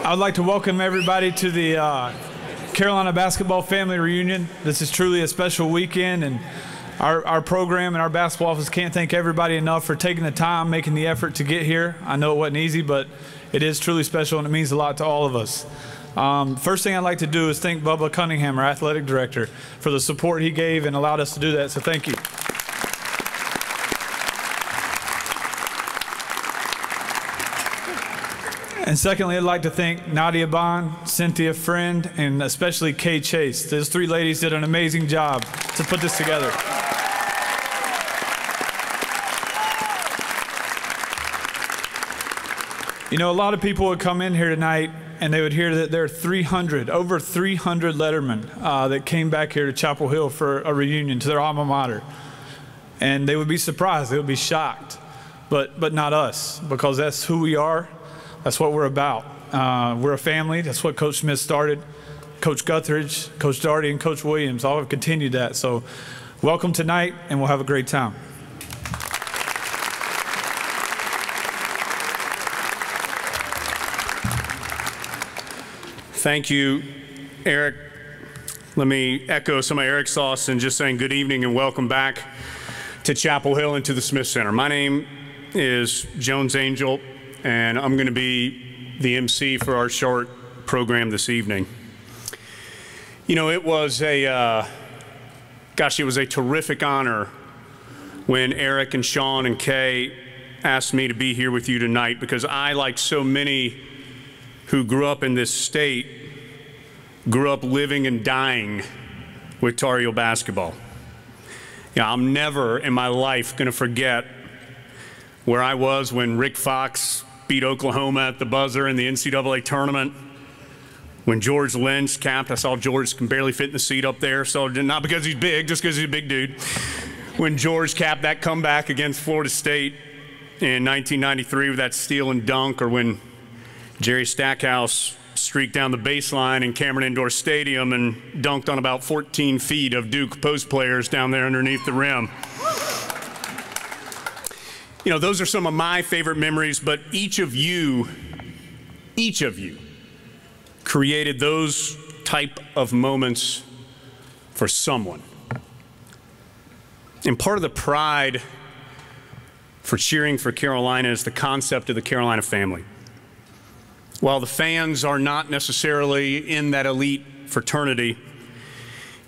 I would like to welcome everybody to the Carolina Basketball Family Reunion. This is truly a special weekend, and our program and our basketball office can't thank everybody enough for taking the time, making the effort to get here. I know it wasn't easy, but it is truly special, and it means a lot to all of us. First thing I'd like to do is thank Bubba Cunningham, our athletic director, for the support he gave and allowed us to do that, so thank you. And secondly, I'd like to thank Nadia Bond, Cynthia Friend, and especially Kay Chase. Those three ladies did an amazing job to put this together. You know, a lot of people would come in here tonight and they would hear that there are over 300 lettermen that came back here to Chapel Hill for a reunion to their alma mater. And they would be surprised, they would be shocked, but not us, because that's who we are. That's what we're about. We're a family. That's what Coach Smith started. Coach Guthridge, Coach Daugherty, and Coach Williams all have continued that. So welcome tonight, and we'll have a great time. Thank you, Eric. Let me echo some of Eric's thoughts and just saying good evening and welcome back to Chapel Hill and to the Smith Center. My name is Jones Angel, and I'm going to be the MC for our short program this evening. You know, it was a terrific honor when Eric and Sean and Kay asked me to be here with you tonight, because I, like so many who grew up in this state, grew up living and dying with Tar Heel basketball. You know, I'm never in my life going to forget where I was when Rick Fox beat Oklahoma at the buzzer in the NCAA tournament. When George Lynch capped, I saw George can barely fit in the seat up there, so not because he's big, just because he's a big dude. When George capped that comeback against Florida State in 1993 with that steal and dunk, or when Jerry Stackhouse streaked down the baseline in Cameron Indoor Stadium and dunked on about 14 feet of Duke post players down there underneath the rim. You know, those are some of my favorite memories, but each of you created those type of moments for someone. And part of the pride for cheering for Carolina is the concept of the Carolina family. While the fans are not necessarily in that elite fraternity,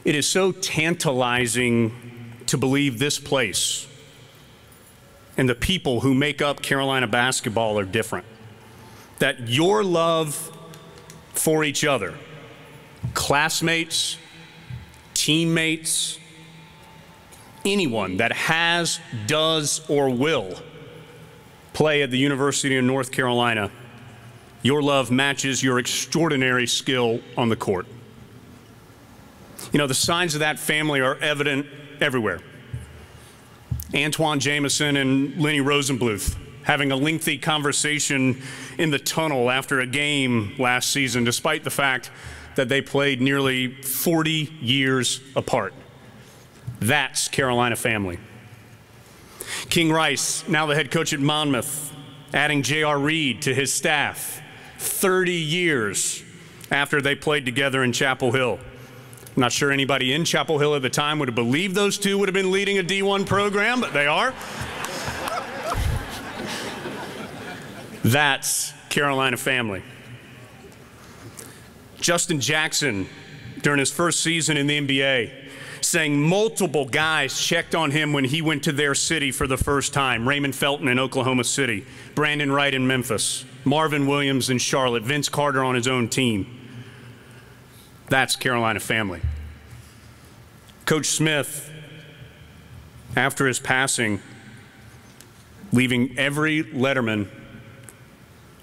it is so tantalizing to believe this place and the people who make up Carolina basketball are different. That your love for each other, classmates, teammates, anyone that has, does, or will play at the University of North Carolina, your love matches your extraordinary skill on the court. You know, the signs of that family are evident everywhere. Antoine Jamison and Lenny Rosenbluth having a lengthy conversation in the tunnel after a game last season, despite the fact that they played nearly 40 years apart. That's Carolina family. King Rice, now the head coach at Monmouth, adding J.R. Reed to his staff 30 years after they played together in Chapel Hill. I'm not sure anybody in Chapel Hill at the time would have believed those two would have been leading a D1 program, but they are. That's Carolina family. Justin Jackson, during his first season in the NBA, saying multiple guys checked on him when he went to their city for the first time. Raymond Felton in Oklahoma City, Brandon Wright in Memphis, Marvin Williams in Charlotte, Vince Carter on his own team. That's Carolina family. Coach Smith, after his passing, leaving every letterman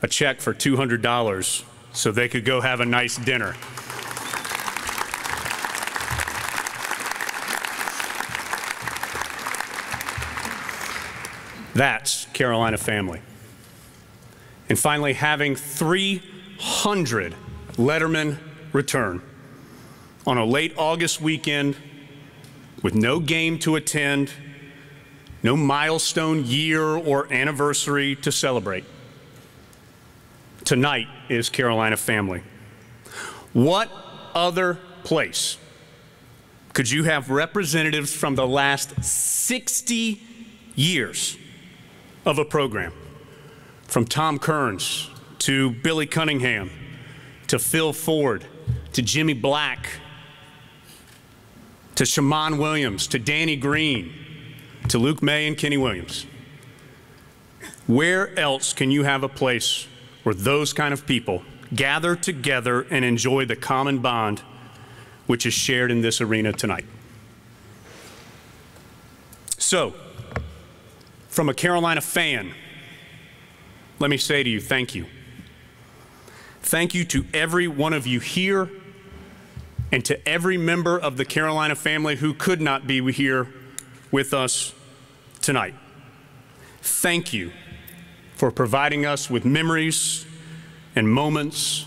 a check for $200 so they could go have a nice dinner. That's Carolina family. And finally, having 300 lettermen return on a late August weekend with no game to attend, no milestone year or anniversary to celebrate. tonight is Carolina family. What other place could you have representatives from the last 60 years of a program, from Tom Kearns to Billy Cunningham to Phil Ford to Jimmy Black to Shammond Williams to Danny Green to Luke May and Kenny Williams? Where else can you have a place where those kind of people gather together and enjoy the common bond which is shared in this arena tonight? So, from a Carolina fan, let me say to you, thank you. Thank you to every one of you here and to every member of the Carolina family who could not be here with us tonight. Thank you for providing us with memories and moments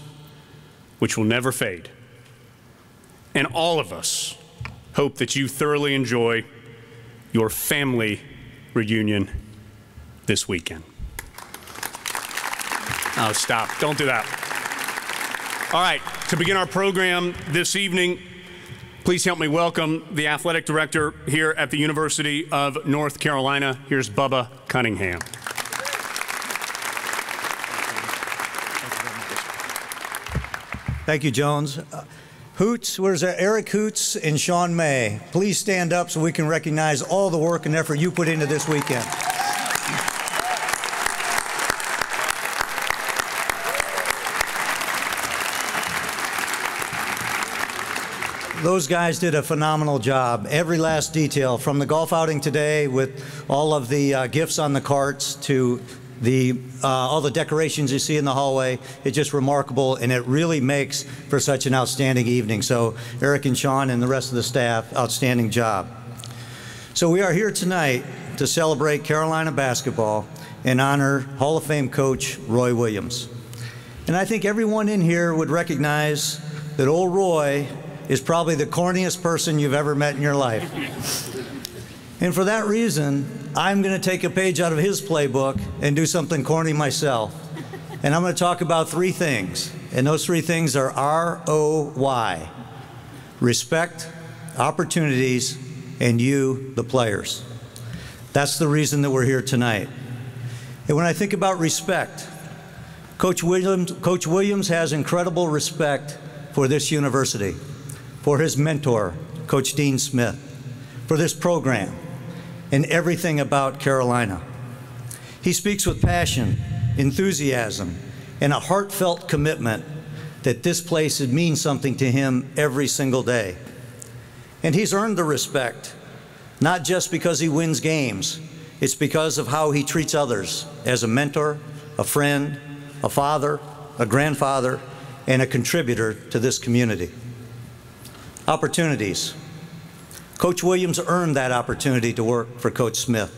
which will never fade. And all of us hope that you thoroughly enjoy your family reunion this weekend. Oh, stop. Don't do that. All right, to begin our program this evening, please help me welcome the athletic director here at the University of North Carolina. Here's Bubba Cunningham. Thank you, Jones. Hoots, where's Eric Hoots and Sean May? Please stand up so we can recognize all the work and effort you put into this weekend. Those guys did a phenomenal job. Every last detail, from the golf outing today with all of the gifts on the carts to all the decorations you see in the hallway, it's just remarkable, and it really makes for such an outstanding evening. So Eric and Sean and the rest of the staff, outstanding job. So we are here tonight to celebrate Carolina basketball and honor Hall of Fame coach Roy Williams. And I think everyone in here would recognize that old Roy is probably the corniest person you've ever met in your life. And for that reason, I'm going to take a page out of his playbook and do something corny myself. And I'm going to talk about three things. And those three things are ROY: respect, opportunities, and you, the players. That's the reason that we're here tonight. And when I think about respect, Coach Williams has incredible respect for this university, for his mentor, Coach Dean Smith, for this program, and everything about Carolina. He speaks with passion, enthusiasm, and a heartfelt commitment that this place means something to him every single day. And he's earned the respect, not just because he wins games. It's because of how he treats others as a mentor, a friend, a father, a grandfather, and a contributor to this community. Opportunities. Coach Williams earned that opportunity to work for Coach Smith.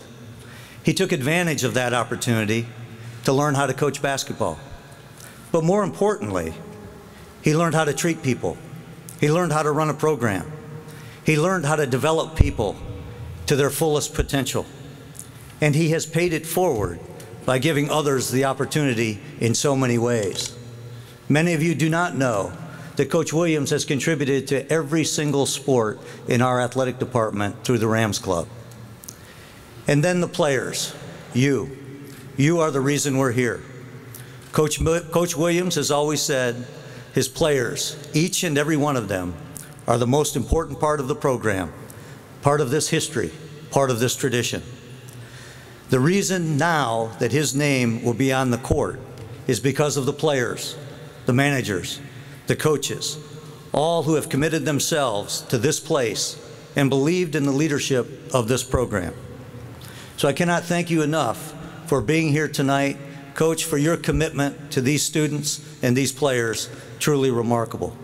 He took advantage of that opportunity to learn how to coach basketball. But more importantly, he learned how to treat people. He learned how to run a program. He learned how to develop people to their fullest potential. And he has paid it forward by giving others the opportunity in so many ways. Many of you do not know that Coach Williams has contributed to every single sport in our athletic department through the Rams Club. And then the players, you are the reason we're here. Coach Williams has always said his players, each and every one of them, are the most important part of the program, part of this history, part of this tradition. The reason now that his name will be on the court is because of the players, the managers, the coaches, all who have committed themselves to this place and believed in the leadership of this program. So I cannot thank you enough for being here tonight. Coach, for your commitment to these students and these players, truly remarkable.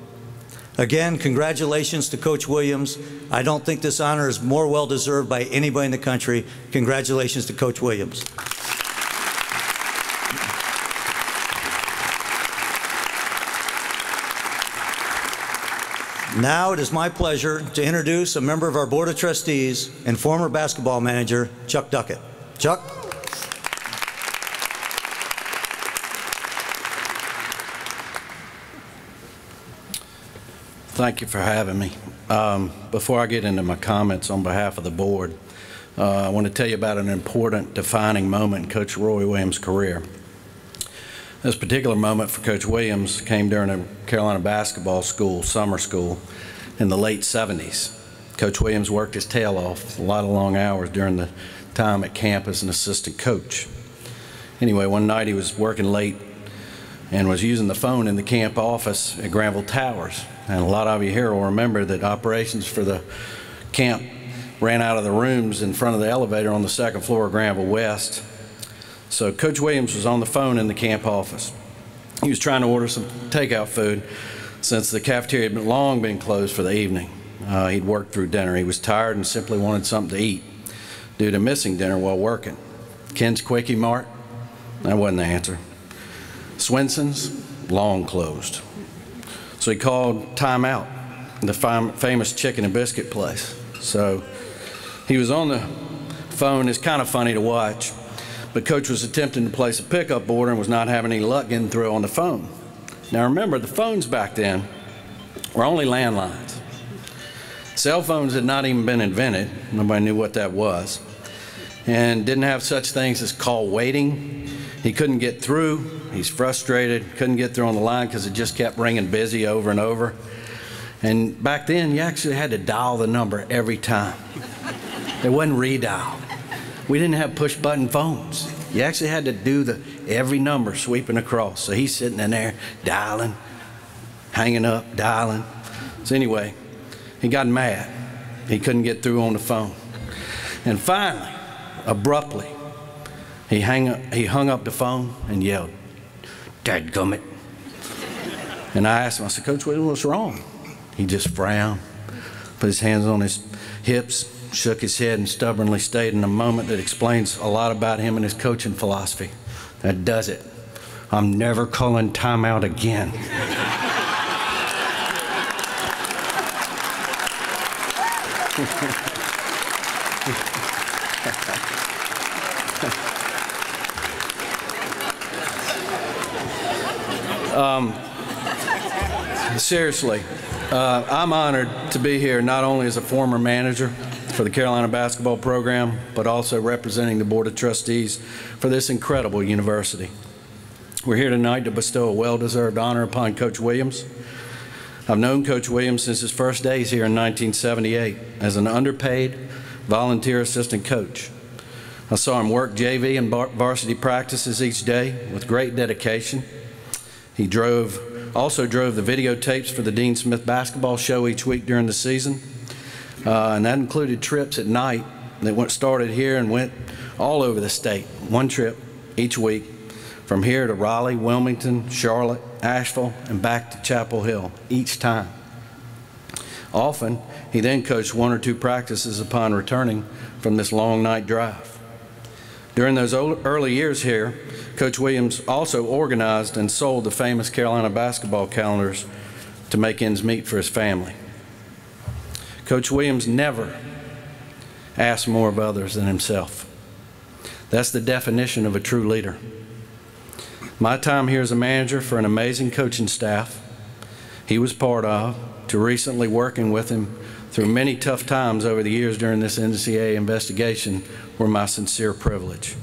Again, congratulations to Coach Williams. I don't think this honor is more well-deserved by anybody in the country. Congratulations to Coach Williams. Now it is my pleasure to introduce a member of our Board of Trustees and former basketball manager, Chuck Duckett. Chuck. Thank you for having me. Before I get into my comments on behalf of the board, I want to tell you about an important defining moment in Coach Roy Williams' career. This particular moment for Coach Williams came during a Carolina basketball school, summer school, in the late 70s. Coach Williams worked his tail off, a lot of long hours during the time at camp as an assistant coach. Anyway, one night he was working late and was using the phone in the camp office at Granville Towers. And a lot of you here will remember that operations for the camp ran out of the rooms in front of the elevator on the second floor of Granville West. So Coach Williams was on the phone in the camp office. He was trying to order some takeout food since the cafeteria had long been closed for the evening. He'd worked through dinner. He was tired and simply wanted something to eat due to missing dinner while working. Ken's Quickie Mart? That wasn't the answer. Swenson's? Long closed. So he called Time Out, the famous chicken and biscuit place. So he was on the phone. It's kind of funny to watch, but Coach was attempting to place a pickup order and was not having any luck getting through on the phone. Now remember, the phones back then were only landlines. Cell phones had not even been invented. Nobody knew what that was. And didn't have such things as call waiting. He couldn't get through. He's frustrated, couldn't get through on the line because it just kept ringing busy over and over. And back then, you actually had to dial the number every time. It wasn't redial. We didn't have push-button phones. You actually had to do every number sweeping across. So he's sitting in there dialing, hanging up, dialing. So anyway, he got mad. He couldn't get through on the phone. And finally, abruptly, he hung up the phone and yelled, "Dadgummit." And I asked him, I said, "Coach, what's wrong?" He just frowned, put his hands on his hips, shook his head, and stubbornly stayed in a moment that explains a lot about him and his coaching philosophy. "That does it. I'm never calling timeout again." Seriously, I'm honored to be here not only as a former manager for the Carolina basketball program, but also representing the Board of Trustees for this incredible university. We're here tonight to bestow a well-deserved honor upon Coach Williams. I've known Coach Williams since his first days here in 1978 as an underpaid volunteer assistant coach. I saw him work JV and varsity practices each day with great dedication. He also drove the videotapes for the Dean Smith basketball show each week during the season. And that included trips at night that started here and went all over the state. One trip each week from here to Raleigh, Wilmington, Charlotte, Asheville, and back to Chapel Hill each time. Often, he then coached one or two practices upon returning from this long night drive. During those early years here, Coach Williams also organized and sold the famous Carolina basketball calendars to make ends meet for his family. Coach Williams never asked more of others than himself. That's the definition of a true leader. My time here as a manager for an amazing coaching staff he was part of, to recently working with him through many tough times over the years during this NCAA investigation were my sincere privilege.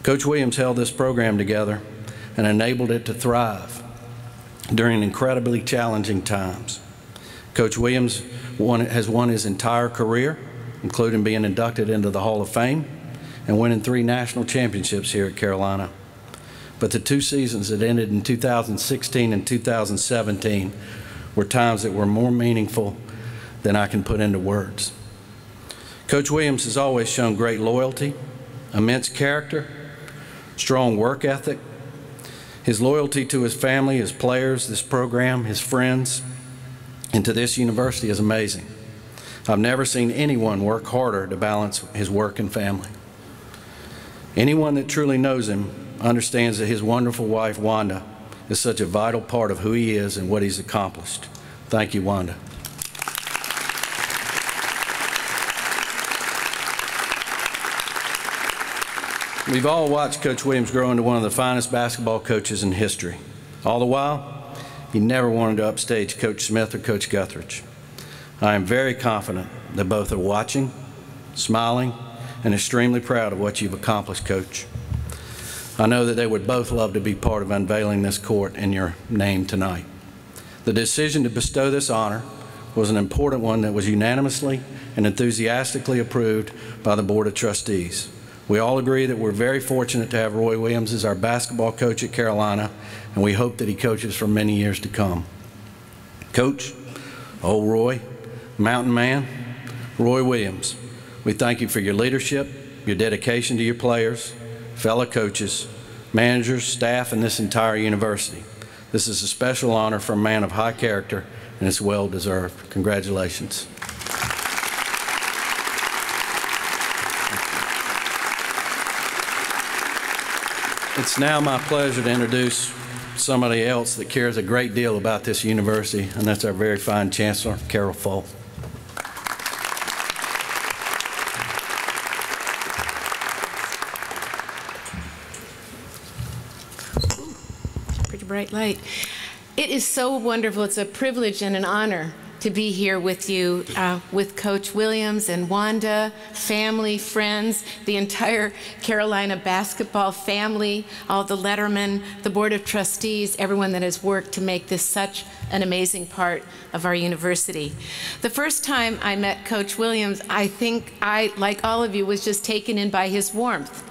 Coach Williams held this program together and enabled it to thrive during incredibly challenging times. Coach Williams has won his entire career, including being inducted into the Hall of Fame and winning 3 national championships here at Carolina. But the 2 seasons that ended in 2016 and 2017 were times that were more meaningful than I can put into words. Coach Williams has always shown great loyalty, immense character, strong work ethic. His loyalty to his family, his players, this program, his friends, and to this university is amazing. I've never seen anyone work harder to balance his work and family. Anyone that truly knows him understands that his wonderful wife, Wanda, is such a vital part of who he is and what he's accomplished. Thank you, Wanda. We've all watched Coach Williams grow into one of the finest basketball coaches in history. All the while, he never wanted to upstage Coach Smith or Coach Guthridge. I am very confident that both are watching, smiling, and extremely proud of what you've accomplished, Coach. I know that they would both love to be part of unveiling this court in your name tonight. The decision to bestow this honor was an important one that was unanimously and enthusiastically approved by the Board of Trustees. We all agree that we're very fortunate to have Roy Williams as our basketball coach at Carolina, and we hope that he coaches for many years to come. Coach, old Roy, Mountain Man, Roy Williams, we thank you for your leadership, your dedication to your players, fellow coaches, managers, staff, and this entire university. This is a special honor for a man of high character, and it's well deserved. Congratulations. It's now my pleasure to introduce somebody else that cares a great deal about this university, and that's our very fine Chancellor, Carol Folt. Pretty bright light. It is so wonderful. It's a privilege and an honor to be here with you, with Coach Williams and Wanda, family, friends, the entire Carolina basketball family, all the lettermen, the Board of Trustees, everyone that has worked to make this such an amazing part of our university. The first time I met Coach Williams, I think I, like all of you, was just taken in by his warmth.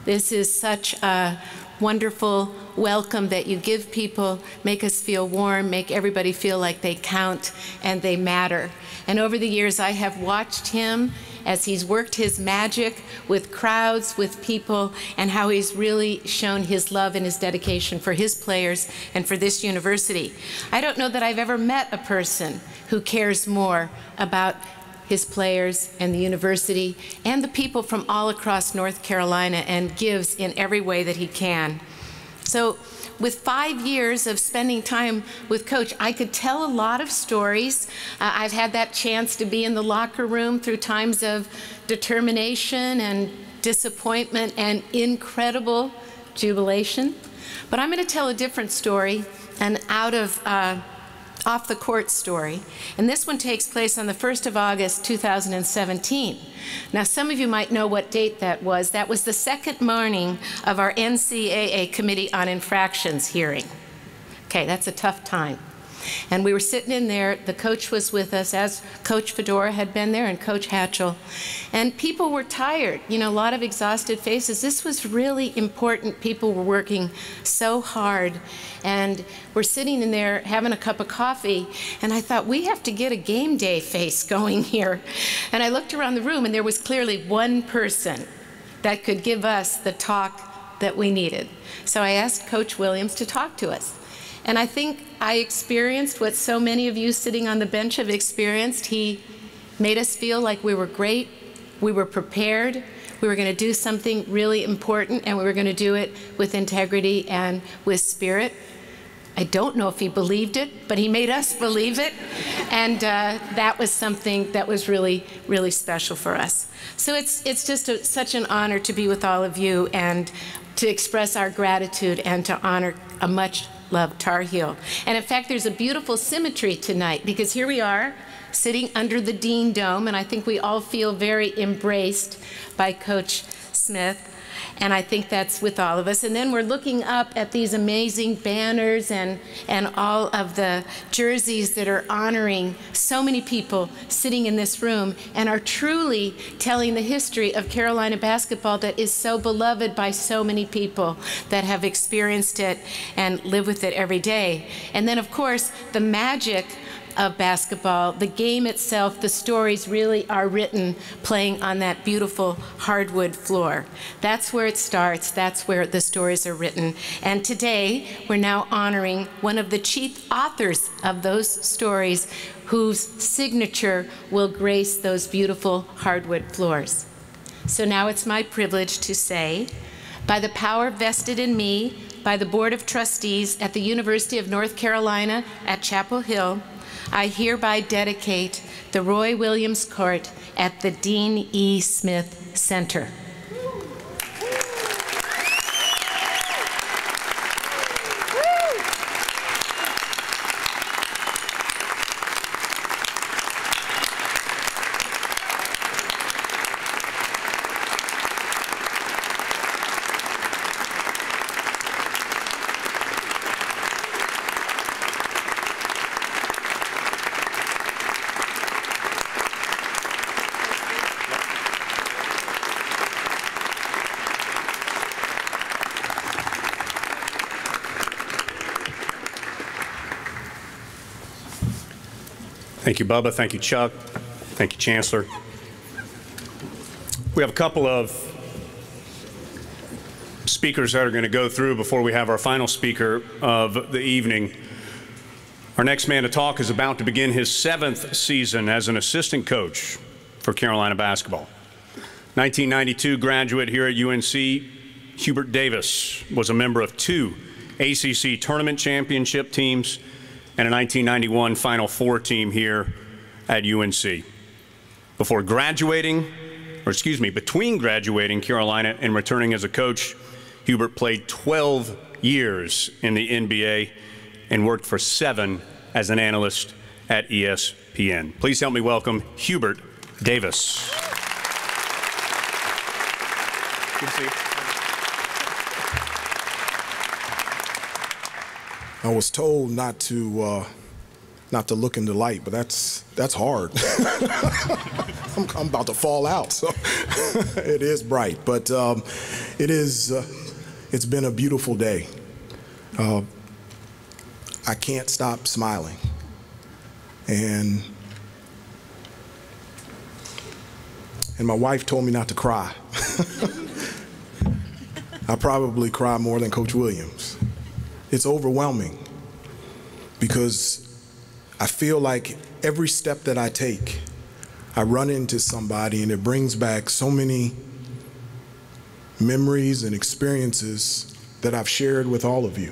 This is such a wonderful welcome that you give people, make us feel warm, make everybody feel like they count and they matter. And over the years, I have watched him as he's worked his magic with crowds, with people, and how he's really shown his love and his dedication for his players and for this university. I don't know that I've ever met a person who cares more about his players and the university and the people from all across North Carolina, and gives in every way that he can. So with 5 years of spending time with Coach, I could tell a lot of stories. I've had that chance to be in the locker room through times of determination and disappointment and incredible jubilation. But I'm going to tell a different story, an off the court story. And this one takes place on the 1st of August, 2017. Now, some of you might know what date that was. That was the second morning of our NCAA Committee on Infractions hearing. Okay, that's a tough time. And we were sitting in there, the coach was with us, as Coach Fedora had been there and Coach Hatchell. And people were tired, you know, a lot of exhausted faces. This was really important. People were working so hard. And we're sitting in there having a cup of coffee, and I thought, we have to get a game day face going here. And I looked around the room, and there was clearly one person that could give us the talk that we needed. So I asked Coach Williams to talk to us. And I think I experienced what so many of you sitting on the bench have experienced. He made us feel like we were great, we were prepared, we were going to do something really important, and we were going to do it with integrity and with spirit. I don't know if he believed it, but he made us believe it. And that was something that was really, really special for us. So it's just such an honor to be with all of you and to express our gratitude and to honor a much-loved Tar Heel. And in fact, there's a beautiful symmetry tonight, because here we are sitting under the Dean Dome, and I think we all feel very embraced by Coach Smith. And I think that's with all of us. And then we're looking up at these amazing banners and all of the jerseys that are honoring so many people sitting in this room and are truly telling the history of Carolina basketball that is so beloved by so many people that have experienced it and live with it every day. And then, of course, the magic of basketball, the game itself, the stories really are written playing on that beautiful hardwood floor. That's where it starts. That's where the stories are written. And today, we're now honoring one of the chief authors of those stories, whose signature will grace those beautiful hardwood floors. So now it's my privilege to say, by the power vested in me by the Board of Trustees at the University of North Carolina at Chapel Hill, I hereby dedicate the Roy Williams Court at the Dean E. Smith Center. Thank you, Bubba. Thank you, Chuck. Thank you, Chancellor. We have a couple of speakers that are going to go through before we have our final speaker of the evening. Our next man to talk is about to begin his 7th season as an assistant coach for Carolina basketball. 1992 graduate here at UNC, Hubert Davis was a member of 2 ACC tournament championship teams and a 1991 Final Four team here at UNC. Between graduating Carolina and returning as a coach, Hubert played 12 years in the NBA and worked for 7 as an analyst at ESPN. Please help me welcome Hubert Davis. Good to see you. I was told not to look in the light, but that's hard. I'm about to fall out, so it is bright, but it's been a beautiful day. I can't stop smiling, and my wife told me not to cry. I probably cry more than Coach Williams. It's overwhelming because I feel like every step that I take, I run into somebody and it brings back so many memories and experiences that I've shared with all of you.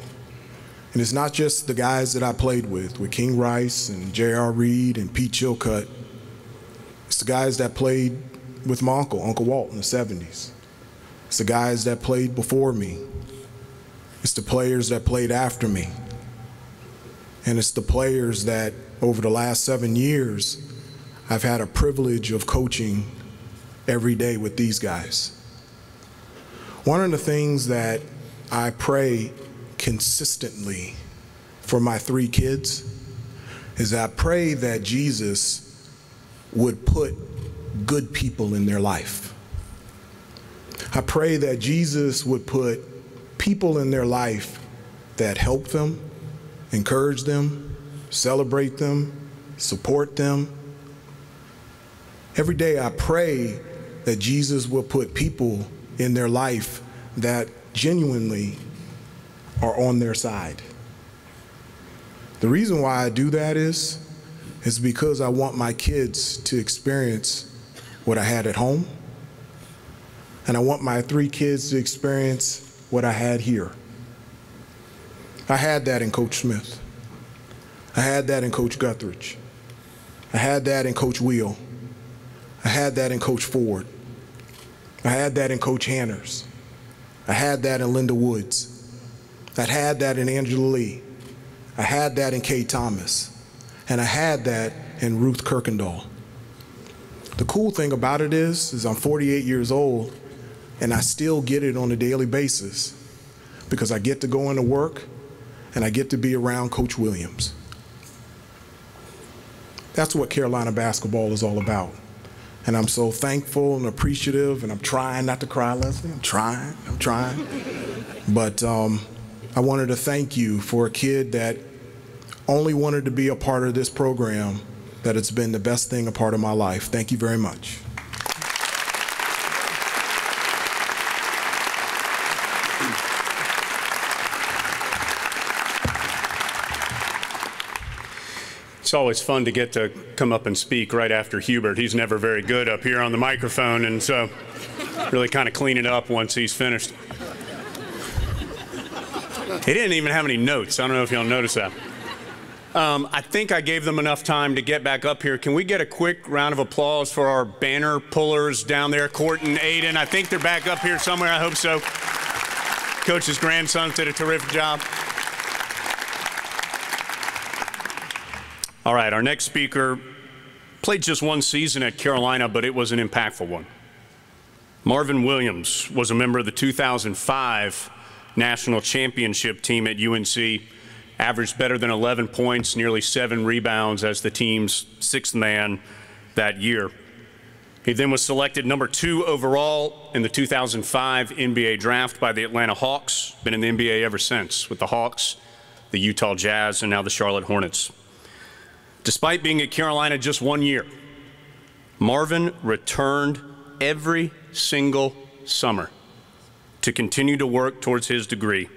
And it's not just the guys that I played with King Rice and J.R. Reed and Pete Chilcutt. It's the guys that played with my Uncle Walt in the 70s. It's the guys that played before me. It's the players that played after me. And it's the players that over the last 7 years, I've had a privilege of coaching every day with these guys. One of the things that I pray consistently for my 3 kids is I pray that Jesus would put good people in their life. I pray that Jesus would put people in their life that help them, encourage them, celebrate them, support them. Every day I pray that Jesus will put people in their life that genuinely are on their side. The reason why I do that is because I want my kids to experience what I had at home, and I want my 3 kids to experience what I had here. I had that in Coach Smith. I had that in Coach Guthridge. I had that in Coach Wheel. I had that in Coach Ford. I had that in Coach Hanners. I had that in Linda Woods. I had that in Angela Lee. I had that in Kay Thomas. And I had that in Ruth Kirkendall. The cool thing about it is I'm 48 years old and I still get it on a daily basis because I get to go into work and I get to be around Coach Williams. That's what Carolina basketball is all about. And I'm so thankful and appreciative, and I'm trying not to cry, Leslie. I'm trying. But I wanted to thank you for a kid that only wanted to be a part of this program, that it's been the best thing a part of my life. Thank you very much. It's always fun to get to come up and speak right after Hubert. He's never very good up here on the microphone, and so really kind of clean it up once he's finished. He didn't even have any notes. I don't know if y'all noticed that. I think I gave them enough time to get back up here. Can we get a quick round of applause for our banner pullers down there, Court and Aiden? I think they're back up here somewhere. I hope so. Coach's grandsons did a terrific job. All right, our next speaker played just 1 season at Carolina, but it was an impactful one. Marvin Williams was a member of the 2005 National Championship team at UNC, averaged better than 11 points, nearly 7 rebounds as the team's 6th man that year. He then was selected number 2 overall in the 2005 NBA draft by the Atlanta Hawks, been in the NBA ever since with the Hawks, the Utah Jazz, and now the Charlotte Hornets. Despite being at Carolina just 1 year, Marvin returned every single summer to continue to work towards his degree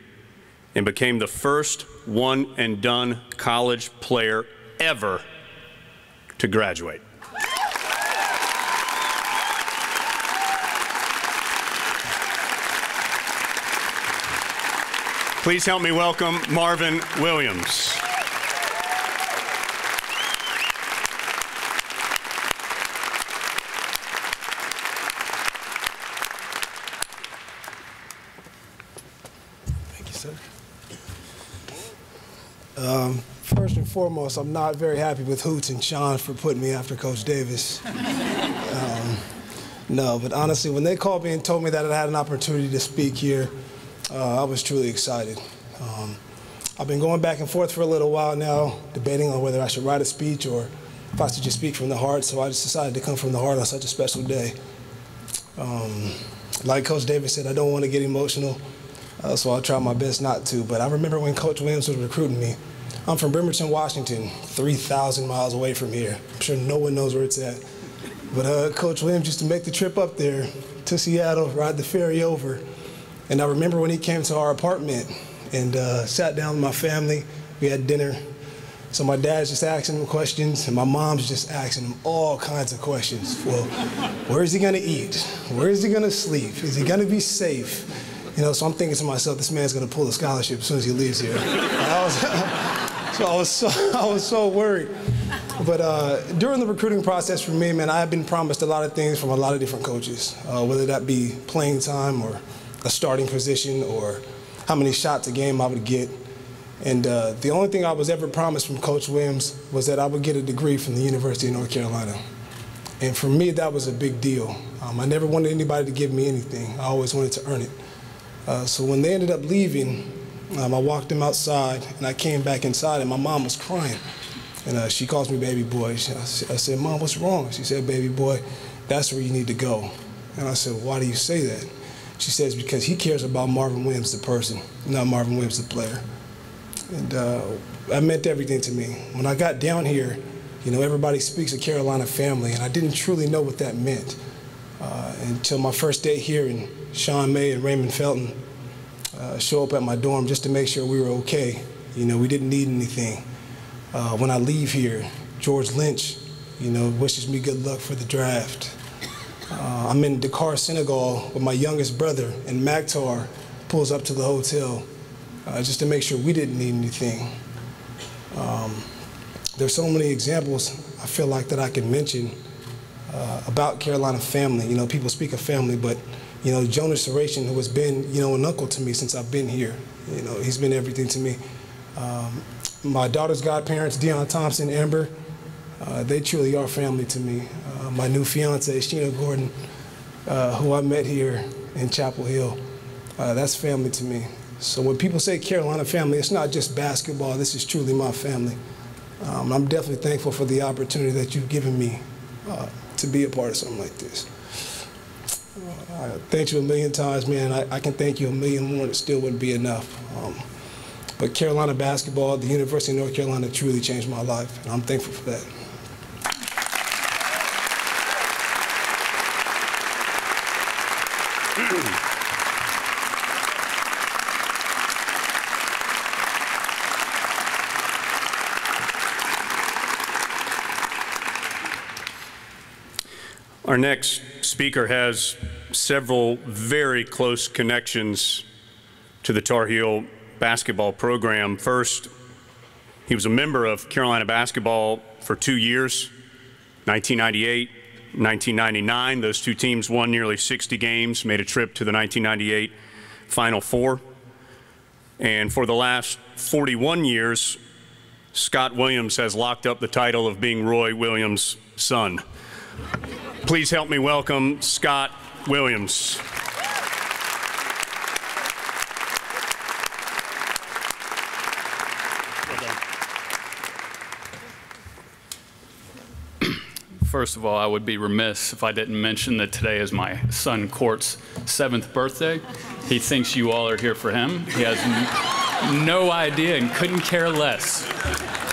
and became the first one-and-done college player ever to graduate. Please help me welcome Marvin Williams. Thank you, sir. First and foremost, I'm not very happy with Hoots and Sean for putting me after Coach Davis. No, but honestly, when they called me and told me that I had an opportunity to speak here, I was truly excited. I've been going back and forth for a little while now, debating on whether I should write a speech or if I should just speak from the heart, so I just decided to come from the heart on such a special day. Like Coach Davis said, I don't want to get emotional, so I'll try my best not to, but I remember when Coach Williams was recruiting me. I'm from Bremerton, Washington, 3,000 miles away from here. I'm sure no one knows where it's at. But Coach Williams used to make the trip up there to Seattle, ride the ferry over. And I remember when he came to our apartment and sat down with my family. We had dinner. So my dad's just asking him questions, and my mom's just asking him all kinds of questions. Well, where is he going to eat? Where is he going to sleep? Is he going to be safe? You know, so I'm thinking to myself, this man's going to pull a scholarship as soon as he leaves here. I was so worried. But during the recruiting process for me, man, I have been promised a lot of things from a lot of different coaches, whether that be playing time or a starting position or how many shots a game I would get. And the only thing I was ever promised from Coach Williams was that I would get a degree from the University of North Carolina. And for me, that was a big deal. I never wanted anybody to give me anything. I always wanted to earn it. So when they ended up leaving, I walked them outside, and I came back inside, and my mom was crying. And she calls me baby boy. I said, Mom, what's wrong? She said, baby boy, that's where you need to go. And I said, why do you say that? She says, because he cares about Marvin Williams, the person, not Marvin Williams, the player. And that meant everything to me. When I got down here, you know, everybody speaks of Carolina family, and I didn't truly know what that meant until my first day here, and Sean May and Raymond Felton show up at my dorm just to make sure we were okay. You know, we didn't need anything. When I leave here, George Lynch, you know, wishes me good luck for the draft. I'm in Dakar, Senegal with my youngest brother, and Maktar pulls up to the hotel just to make sure we didn't need anything. There's so many examples I feel like that I can mention about Carolina family. You know, people speak of family, but you know, Jonas Saration, who has been, you know, an uncle to me since I've been here. You know, he's been everything to me. My daughter's godparents, Deion Thompson, Amber, they truly are family to me. My new fiance, Sheena Gordon, who I met here in Chapel Hill, that's family to me. So when people say Carolina family, it's not just basketball. This is truly my family. I'm definitely thankful for the opportunity that you've given me to be a part of something like this. I thank you a million times, man. I can thank you a million more, and it still wouldn't be enough. But Carolina basketball, the University of North Carolina truly changed my life, and I'm thankful for that. Our next speaker has several very close connections to the Tar Heel basketball program. First, he was a member of Carolina basketball for 2 years, 1998, 1999. Those two teams won nearly 60 games, made a trip to the 1998 Final Four. And for the last 41 years, Scott Williams has locked up the title of being Roy Williams' son. Please help me welcome Scott Williams. First of all, I would be remiss if I didn't mention that today is my son Court's 7th birthday. He thinks you all are here for him. He has no idea and couldn't care less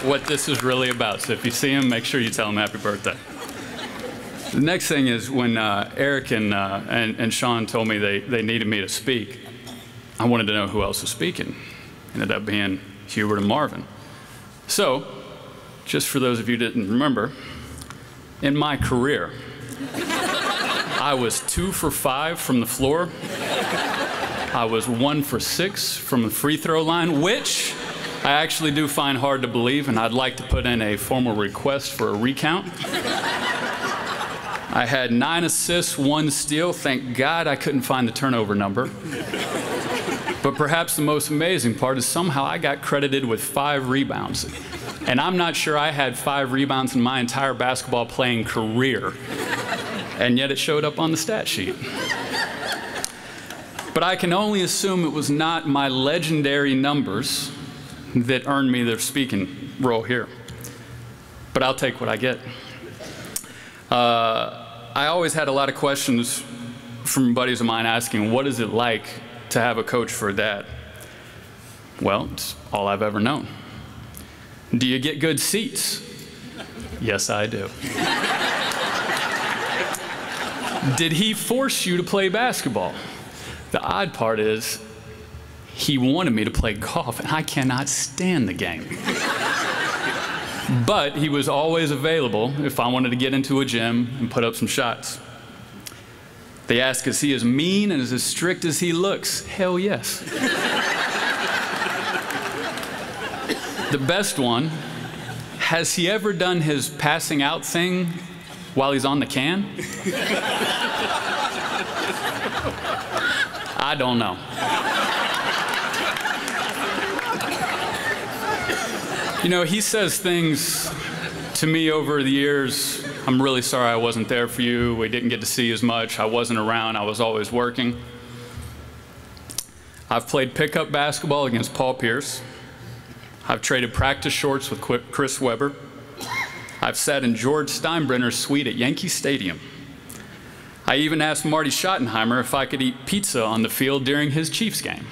what this is really about. So if you see him, make sure you tell him happy birthday. The next thing is when Eric and Sean told me they needed me to speak, I wanted to know who else was speaking. Ended up being Hubert and Marvin. So, just for those of you who didn't remember, in my career, I was 2 for 5 from the floor. I was 1 for 6 from the free throw line, which I actually do find hard to believe, and I'd like to put in a formal request for a recount. I had 9 assists, 1 steal. Thank God I couldn't find the turnover number. But perhaps the most amazing part is somehow I got credited with 5 rebounds. And I'm not sure I had 5 rebounds in my entire basketball playing career. And yet it showed up on the stat sheet. But I can only assume it was not my legendary numbers that earned me the speaking role here. But I'll take what I get. I always had a lot of questions from buddies of mine asking, what is it like to have a coach for a dad? Well, it's all I've ever known. Do you get good seats? Yes, I do. Did he force you to play basketball? The odd part is, he wanted me to play golf, and I cannot stand the game. But he was always available if I wanted to get into a gym and put up some shots. They ask, is he as mean and as strict as he looks? Hell yes. The best one, has he ever done his passing out thing while he's on the can? I don't know. You know, he says things to me over the years. I'm really sorry I wasn't there for you. We didn't get to see as much. I wasn't around. I was always working. I've played pickup basketball against Paul Pierce. I've traded practice shorts with Chris Webber. I've sat in George Steinbrenner's suite at Yankee Stadium. I even asked Marty Schottenheimer if I could eat pizza on the field during his Chiefs game.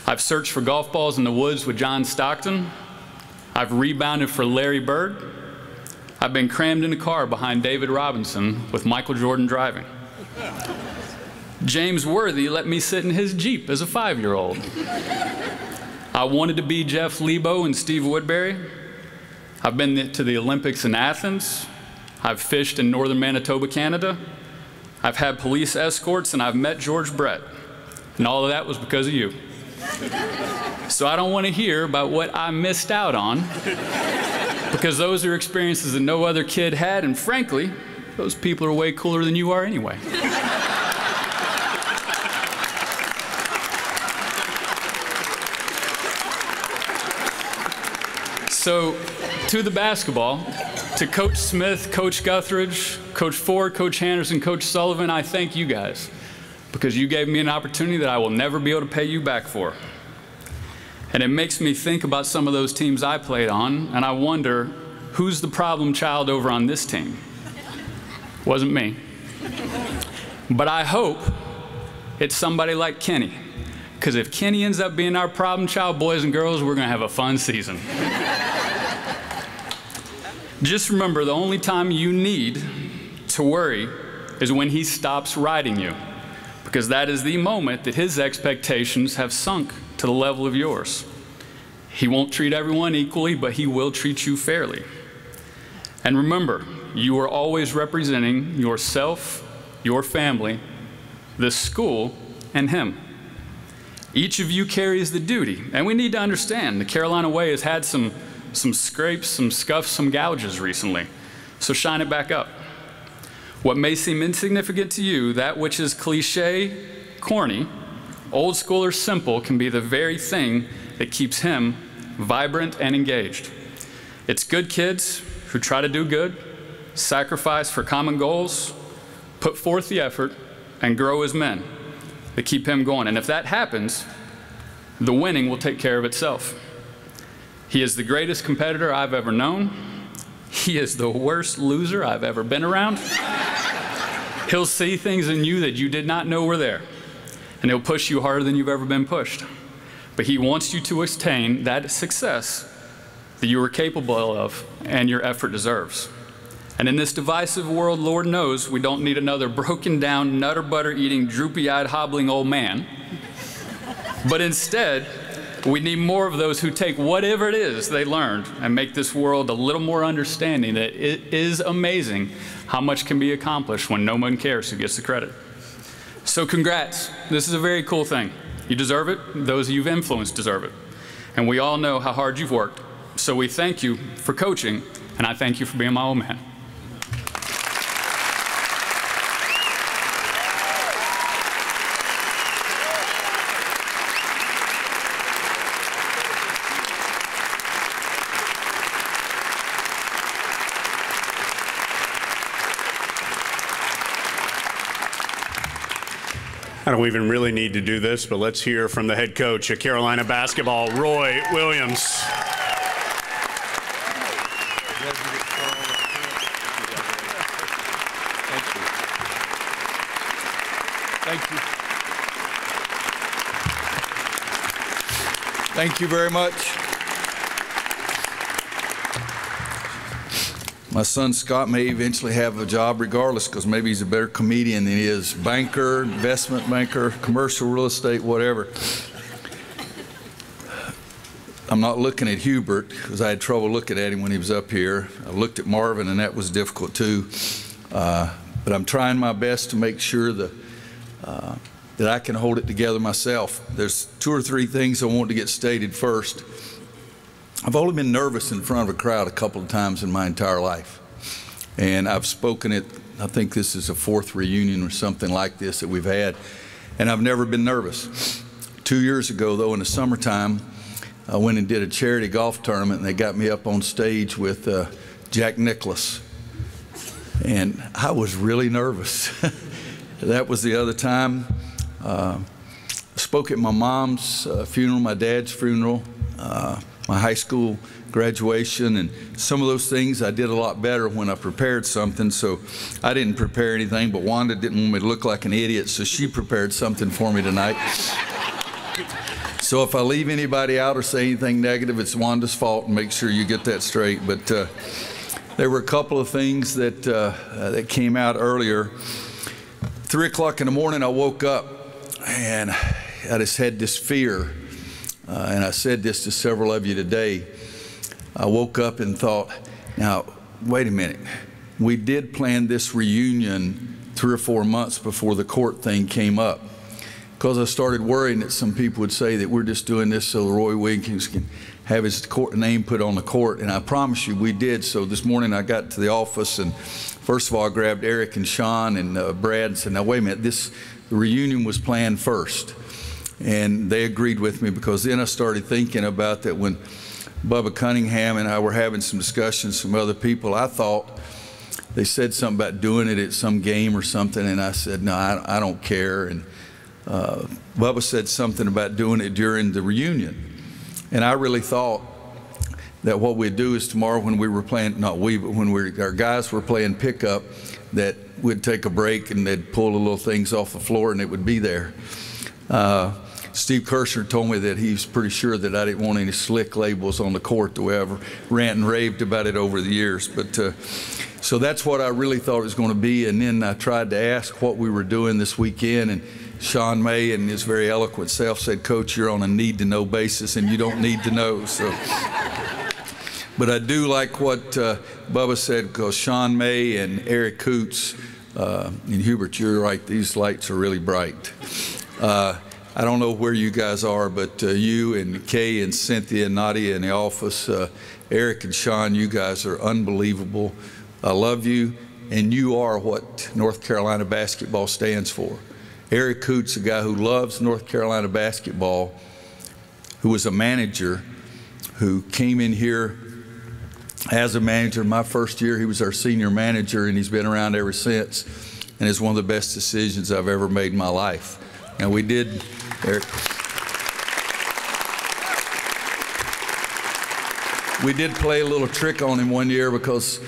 I've searched for golf balls in the woods with John Stockton. I've rebounded for Larry Bird. I've been crammed in a car behind David Robinson with Michael Jordan driving. James Worthy let me sit in his Jeep as a 5-year-old. I wanted to be Jeff Lebo and Steve Woodbury. I've been to the Olympics in Athens. I've fished in northern Manitoba, Canada. I've had police escorts, and I've met George Brett. And all of that was because of you. So I don't want to hear about what I missed out on, because those are experiences that no other kid had, and frankly, those people are way cooler than you are anyway. So, to the basketball, to Coach Smith, Coach Guthridge, Coach Ford, Coach Henderson, Coach Sullivan, I thank you guys, because you gave me an opportunity that I will never be able to pay you back for. And it makes me think about some of those teams I played on, and I wonder, who's the problem child over on this team? Wasn't me. But I hope it's somebody like Kenny, because if Kenny ends up being our problem child, boys and girls, we're going to have a fun season. Just remember, the only time you need to worry is when he stops riding you, because that is the moment that his expectations have sunk to the level of yours. He won't treat everyone equally, but he will treat you fairly. And remember, you are always representing yourself, your family, the school, and him. Each of you carries the duty, and we need to understand the Carolina way has had some scrapes, some scuffs, some gouges recently, so shine it back up. What may seem insignificant to you, that which is cliche, corny, old school, or simple, can be the very thing that keeps him vibrant and engaged. It's good kids who try to do good, sacrifice for common goals, put forth the effort, and grow as men that keep him going. And if that happens, the winning will take care of itself. He is the greatest competitor I've ever known. He is the worst loser I've ever been around. He'll see things in you that you did not know were there, and he'll push you harder than you've ever been pushed. But he wants you to attain that success that you are capable of and your effort deserves. And in this divisive world, Lord knows, we don't need another broken down, nutter butter eating, droopy eyed, hobbling old man. But instead, we need more of those who take whatever it is they learned and make this world a little more understanding that it is amazing how much can be accomplished when no one cares who gets the credit. So congrats. This is a very cool thing. You deserve it. Those you've influenced deserve it. And we all know how hard you've worked. So we thank you for coaching, and I thank you for being my old man. I don't even really need to do this, but let's hear from the head coach at Carolina basketball, Roy Williams. Thank you. Thank you very much. My son Scott may eventually have a job regardless, because maybe he's a better comedian than he is banker, investment banker, commercial real estate, whatever. I'm not looking at Hubert because I had trouble looking at him when he was up here. I looked at Marvin and that was difficult too. But I'm trying my best to make sure that I can hold it together myself. There's 2 or 3 things I want to get stated first. I've only been nervous in front of a crowd a couple of times in my entire life. And I've spoken at, I think this is a 4th reunion or something like this that we've had, and I've never been nervous. 2 years ago, though, in the summertime, I went and did a charity golf tournament, and they got me up on stage with Jack Nicklaus. And I was really nervous. That was the other time. I spoke at my mom's funeral, my dad's funeral, my high school graduation, and some of those things I did a lot better when I prepared something. So I didn't prepare anything, but Wanda didn't want me to look like an idiot, so she prepared something for me tonight. So if I leave anybody out or say anything negative, it's Wanda's fault, and make sure you get that straight. But there were a couple of things that, that came out earlier. 3 o'clock in the morning, I woke up, and I just had this fear. And I said this to several of you today. I woke up and thought, now, wait a minute. We did plan this reunion 3 or 4 months before the court thing came up, because I started worrying that some people would say that we're just doing this so Roy Williams can have his name put on the court. And I promise you we did. So this morning I got to the office, and first of all I grabbed Eric and Sean and Brad and said, now wait a minute, the reunion was planned first. And they agreed with me, because then I started thinking about that when Bubba Cunningham and I were having some discussions from other people. I thought they said something about doing it at some game or something, and I said, no, I don't care. And Bubba said something about doing it during the reunion. And I really thought that what we'd do is tomorrow when we were playing, not we, but when our guys were playing pickup, that we'd take a break and they'd pull the little things off the floor and it would be there. Steve Kirshner told me that he's pretty sure that I didn't want any slick labels on the court, the way I've ranted and raved about it over the years. But so that's what I really thought it was going to be. And then I tried to ask what we were doing this weekend, and Sean May, in his very eloquent self, said, Coach, you're on a need-to-know basis, and you don't need to know. So, but I do like what Bubba said, because Sean May and Eric Coots, and Hubert, you're right, these lights are really bright. I don't know where you guys are, but you and Kay and Cynthia and Nadia in the office, Eric and Sean, you guys are unbelievable. I love you, and you are what North Carolina basketball stands for. Eric Coots, a guy who loves North Carolina basketball, who was a manager, who came in here as a manager. My first year, he was our senior manager, and he's been around ever since, and it's one of the best decisions I've ever made in my life. And we did, Eric, we did play a little trick on him one year, because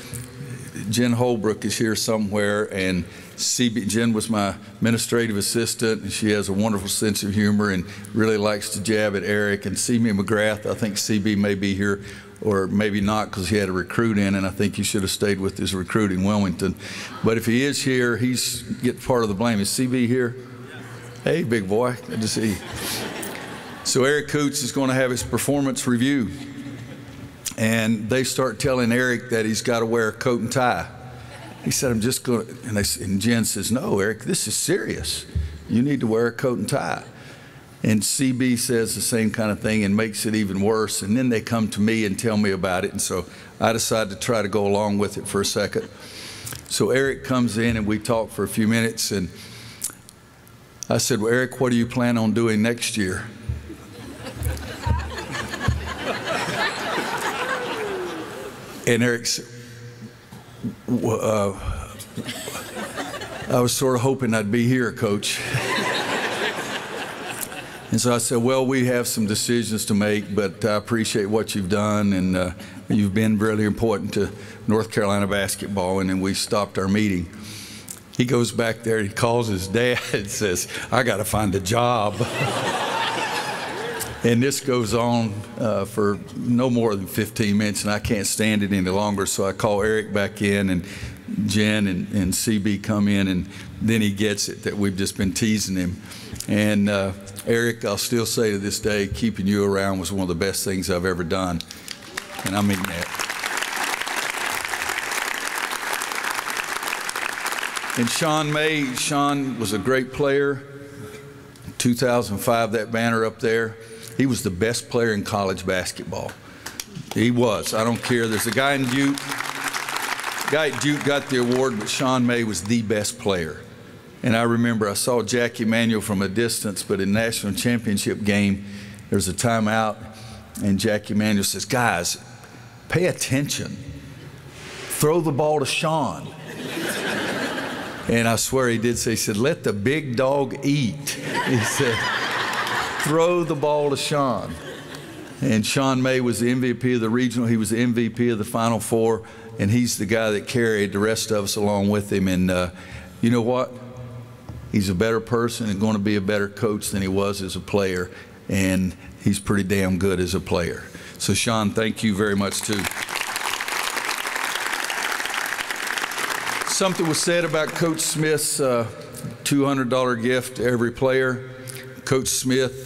Jen Holbrook is here somewhere, and Jen was my administrative assistant, and she has a wonderful sense of humor and really likes to jab at Eric. And CB McGrath, I think CB may be here or maybe not because he had a recruit in, and I think he should have stayed with his recruit in Wilmington. But if he is here, he's getting part of the blame. Is CB here? Hey, big boy, good to see you. So Eric Coots is going to have his performance review, and they start telling Eric that he's got to wear a coat and tie. He said, I'm just going to, and Jen says, no, Eric, this is serious. You need to wear a coat and tie. And CB says the same kind of thing and makes it even worse. And then they come to me and tell me about it. And so I decided to try to go along with it for a second. So Eric comes in and we talk for a few minutes. And I said, well, Eric, what do you plan on doing next year? And Eric said, I was sort of hoping I'd be here, Coach. And so I said, well, we have some decisions to make, but I appreciate what you've done, and you've been really important to North Carolina basketball. And then we stopped our meeting. He goes back there, he calls his dad and says, I got to find a job. And this goes on for no more than 15 minutes, and I can't stand it any longer. So I call Eric back in, and Jen and CB come in, and then he gets it that we've just been teasing him. And Eric, I'll still say to this day, keeping you around was one of the best things I've ever done. And I mean that. And Sean May, Sean was a great player. 2005, that banner up there. He was the best player in college basketball. He was. I don't care. There's a guy in Duke. Guy at Duke got the award, but Sean May was the best player. And I remember I saw Jackie Emanuel from a distance, but in national championship game, there's a timeout, and Jackie Emanuel says, guys, pay attention. Throw the ball to Sean. And I swear he did say, he said, let the big dog eat. He said, throw the ball to Sean. And Sean May was the MVP of the regional. He was the MVP of the Final Four, and he's the guy that carried the rest of us along with him. And you know what? He's a better person and going to be a better coach than he was as a player, and he's pretty damn good as a player. So, Sean, thank you very much, too. Something was said about Coach Smith's $200 gift to every player. Coach Smith's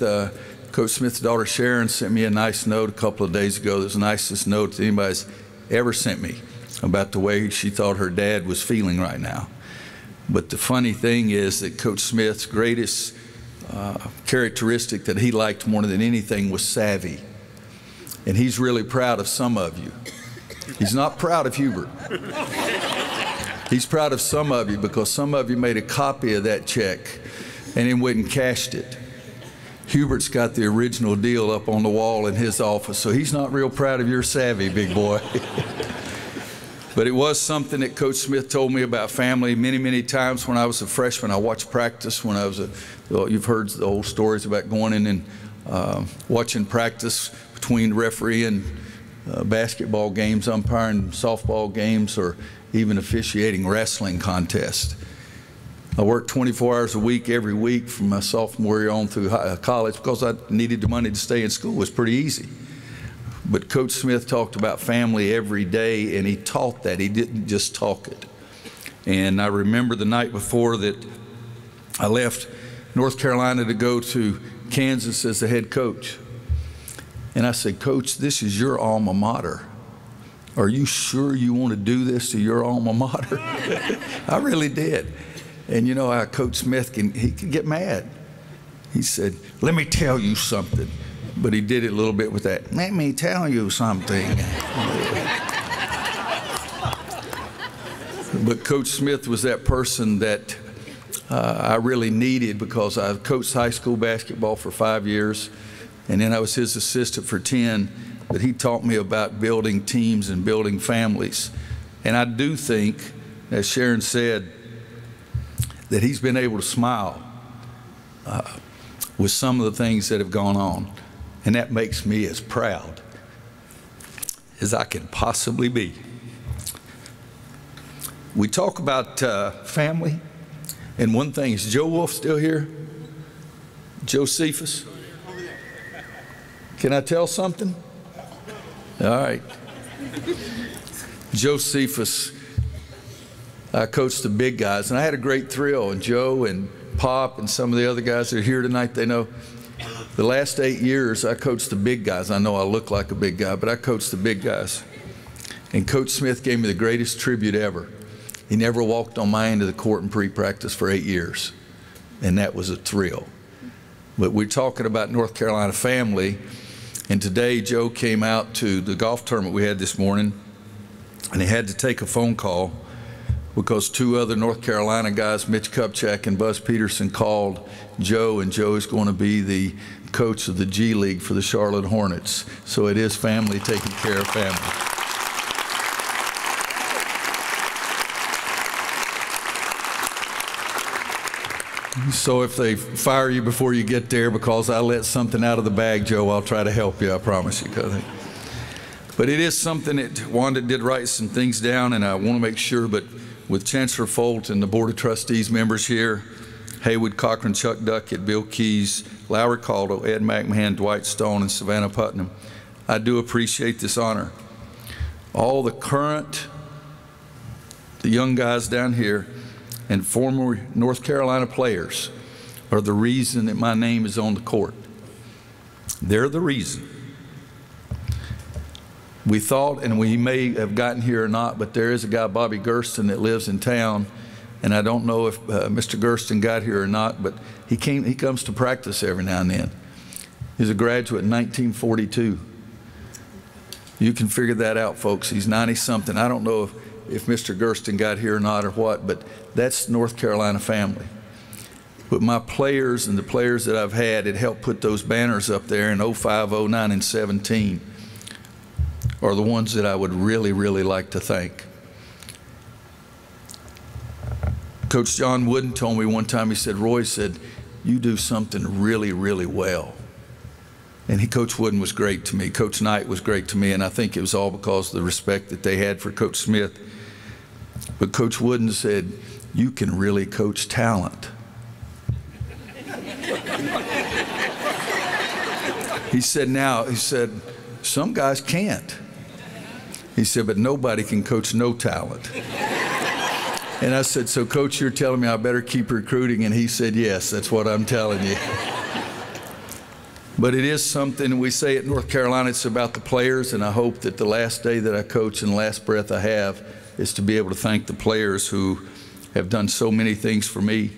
daughter Sharon sent me a nice note a couple of days ago. It was the nicest note that anybody's ever sent me about the way she thought her dad was feeling right now. But the funny thing is that Coach Smith's greatest characteristic that he liked more than anything was savvy. And he's really proud of some of you. He's not proud of Hubert. He's proud of some of you because some of you made a copy of that check and then went and cashed it. Hubert's got the original deal up on the wall in his office, so he's not real proud of your savvy, big boy. But it was something that Coach Smith told me about family many, many times when I was a freshman. I watched practice when I was you've heard the old stories about going in and watching practice between refereeing basketball games, umpiring softball games, or even officiating wrestling contests. I worked 24 hours a week every week from my sophomore year on through college because I needed the money to stay in school. It was pretty easy. But Coach Smith talked about family every day, and he taught that. He didn't just talk it. And I remember the night before that I left North Carolina to go to Kansas as the head coach. And I said, Coach, this is your alma mater. Are you sure you want to do this to your alma mater? I really did. And you know how Coach Smith he can get mad. He said, let me tell you something. But he did it a little bit with that, let me tell you something. But Coach Smith was that person that I really needed because I coached high school basketball for 5 years, and then I was his assistant for 10. But he taught me about building teams and building families. And I do think, as Sharon said, that he's been able to smile with some of the things that have gone on. And that makes me as proud as I can possibly be. We talk about family, and one thing, is Joe Wolf still here? Josephus? Can I tell something? All right. Joe Cephas, I coached the big guys, and I had a great thrill. And Joe and Pop and some of the other guys that are here tonight, they know the last 8 years I coached the big guys. I know I look like a big guy, but I coached the big guys. And Coach Smith gave me the greatest tribute ever. He never walked on my end of the court in pre-practice for 8 years, and that was a thrill. But we're talking about North Carolina family, and today Joe came out to the golf tournament we had this morning, and he had to take a phone call because 2 other North Carolina guys, Mitch Kupchak and Buzz Peterson, called Joe, and Joe is going to be the coach of the G League for the Charlotte Hornets. So it is family taking care of family. So if they fire you before you get there because I let something out of the bag, Joe, I'll try to help you, I promise you. But it is something that Wanda did write some things down, and I want to make sure, but with Chancellor Folt and the Board of Trustees members here, Haywood Cochran, Chuck Duckett, Bill Keys, Lowry Caldo, Ed McMahon, Dwight Stone, and Savannah Putnam, I do appreciate this honor. All the young guys down here and former North Carolina players are the reason that my name is on the court. They're the reason. We thought, and we may have gotten here or not, but there is a guy, Bobby Gersten, that lives in town, and I don't know if Mr. Gersten got here or not, but he comes to practice every now and then. He's a graduate in 1942. You can figure that out, folks. He's 90-something. I don't know if Mr. Gersten got here or not or what, but that's North Carolina family. But my players and the players that I've had, it helped put those banners up there in 05, 09, and 17 are the ones that I would really, really like to thank. Coach John Wooden told me one time, he said, Roy said, you do something really, really well. And Coach Wooden was great to me. Coach Knight was great to me, and I think it was all because of the respect that they had for Coach Smith. But Coach Wooden said, you can really coach talent. He said, some guys can't. He said, but nobody can coach no talent. And I said, so Coach, you're telling me I better keep recruiting? And he said, yes, that's what I'm telling you. But it is something, we say at North Carolina, it's about the players, and I hope that the last day that I coach and the last breath I have is to be able to thank the players who have done so many things for me.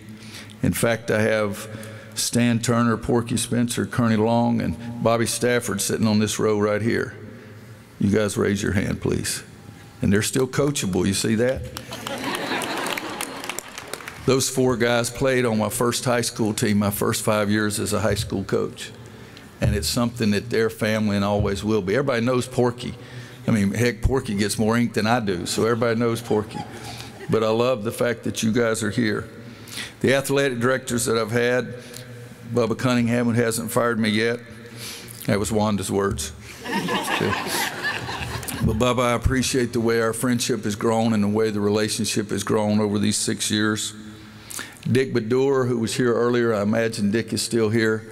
In fact, I have Stan Turner, Porky Spencer, Kearney Long, and Bobby Stafford sitting on this row right here. You guys raise your hand, please. And they're still coachable, you see that? Those 4 guys played on my first high school team, my first 5 years as a high school coach. And it's something that their family and always will be. Everybody knows Porky. I mean, heck, Porky gets more ink than I do, so everybody knows Porky. But I love the fact that you guys are here. The athletic directors that I've had, Bubba Cunningham, who hasn't fired me yet. That was Wanda's words. But Bubba, I appreciate the way our friendship has grown and the way the relationship has grown over these 6 years. Dick Bedour, who was here earlier, I imagine Dick is still here.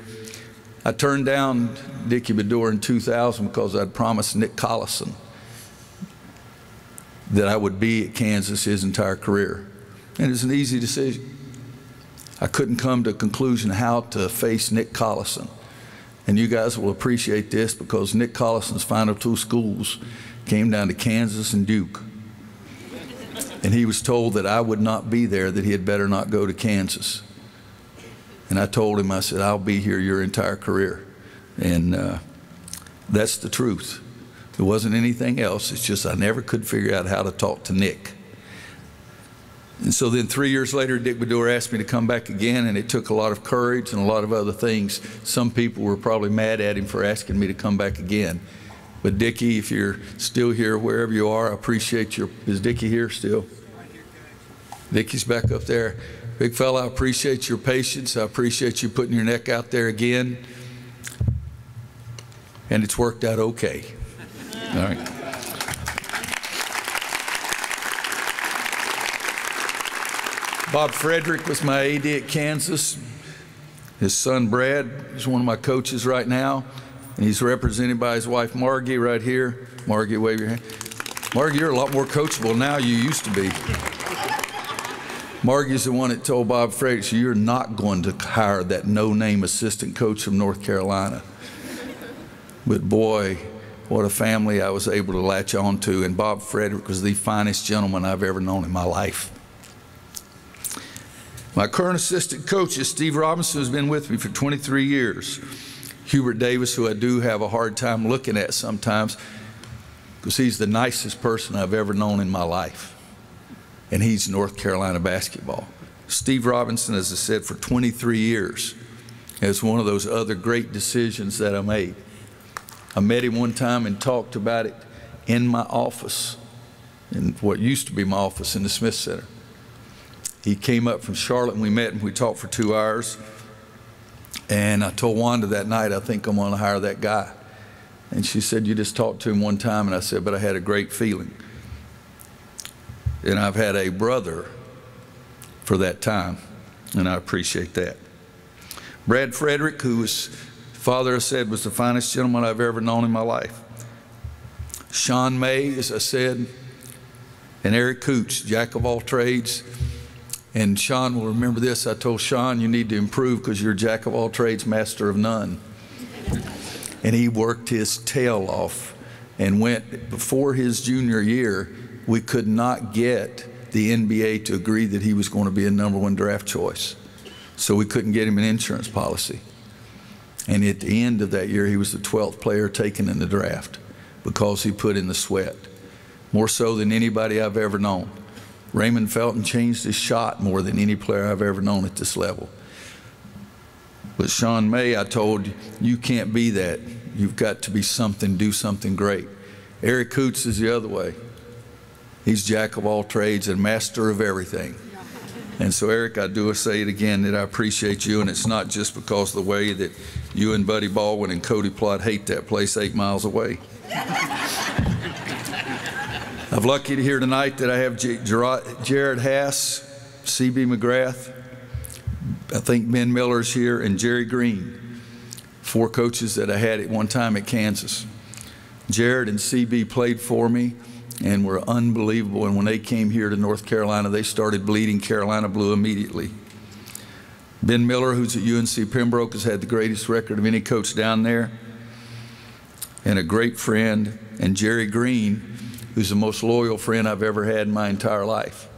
I turned down Dickie Bedour in 2000 because I'd promised Nick Collison that I would be at Kansas his entire career. And it was an easy decision. I couldn't come to a conclusion how to face Nick Collison. And you guys will appreciate this because Nick Collison's final 2 schools came down to Kansas and Duke. And he was told that I would not be there, that he had better not go to Kansas. And I told him, I said, I'll be here your entire career. And that's the truth. There wasn't anything else. It's just I never could figure out how to talk to Nick. And so then 3 years later, Dick Bedour asked me to come back again, and it took a lot of courage and a lot of other things. Some people were probably mad at him for asking me to come back again. But Dickie, if you're still here, wherever you are, I appreciate your, is Dickie here still? Dickie's back up there. Big fella, I appreciate your patience. I appreciate you putting your neck out there again. And it's worked out okay. All right. Bob Frederick was my AD at Kansas. His son Brad is one of my coaches right now. and he's represented by his wife, Margie, right here. Margie, wave your hand. Margie, you're a lot more coachable now than you used to be. Margie's the one that told Bob Frederick, you're not going to hire that no-name assistant coach from North Carolina. But boy, what a family I was able to latch on to, and Bob Frederick was the finest gentleman I've ever known in my life. My current assistant coach is Steve Robinson, who's been with me for 23 years. Hubert Davis, who I do have a hard time looking at sometimes, because he's the nicest person I've ever known in my life. And he's North Carolina basketball. Steve Robinson, as I said, for 23 years. It's one of those other great decisions that I made. I met him one time and talked about it in my office, in what used to be my office in the Smith Center. He came up from Charlotte and we met and we talked for 2 hours. And I told Wanda that night, I think I'm going to hire that guy. And she said, you just talked to him one time. And I said, but I had a great feeling. And I've had a brother for that time, and I appreciate that. Brad Frederick, who was, father said, was the finest gentleman I've ever known in my life. Sean May, as I said, and Eric Cooch, jack of all trades. And Sean will remember this. I told Sean, you need to improve because you're jack of all trades, master of none. And he worked his tail off and went, before his junior year, we could not get the NBA to agree that he was going to be a #1 draft choice. So we couldn't get him an insurance policy. And at the end of that year, he was the 12th player taken in the draft because he put in the sweat, more so than anybody I've ever known. Raymond Felton changed his shot more than any player I've ever known at this level. But Sean May, I told you, you can't be that. You've got to be something, do something great. Eric Coots is the other way. He's jack of all trades and master of everything. And so, Eric, I do say it again that I appreciate you, and it's not just because of the way that you and Buddy Baldwin and Cody Plott hate that place 8 miles away. I'm lucky to hear tonight that I have Jared Hass, C.B. McGrath, I think Ben Miller's here, and Jerry Green, 4 coaches that I had at one time at Kansas. Jared and C.B. played for me and were unbelievable, and when they came here to North Carolina, they started bleeding Carolina blue immediately. Ben Miller, who's at UNC Pembroke, has had the greatest record of any coach down there, and a great friend, and Jerry Green, who's the most loyal friend I've ever had in my entire life.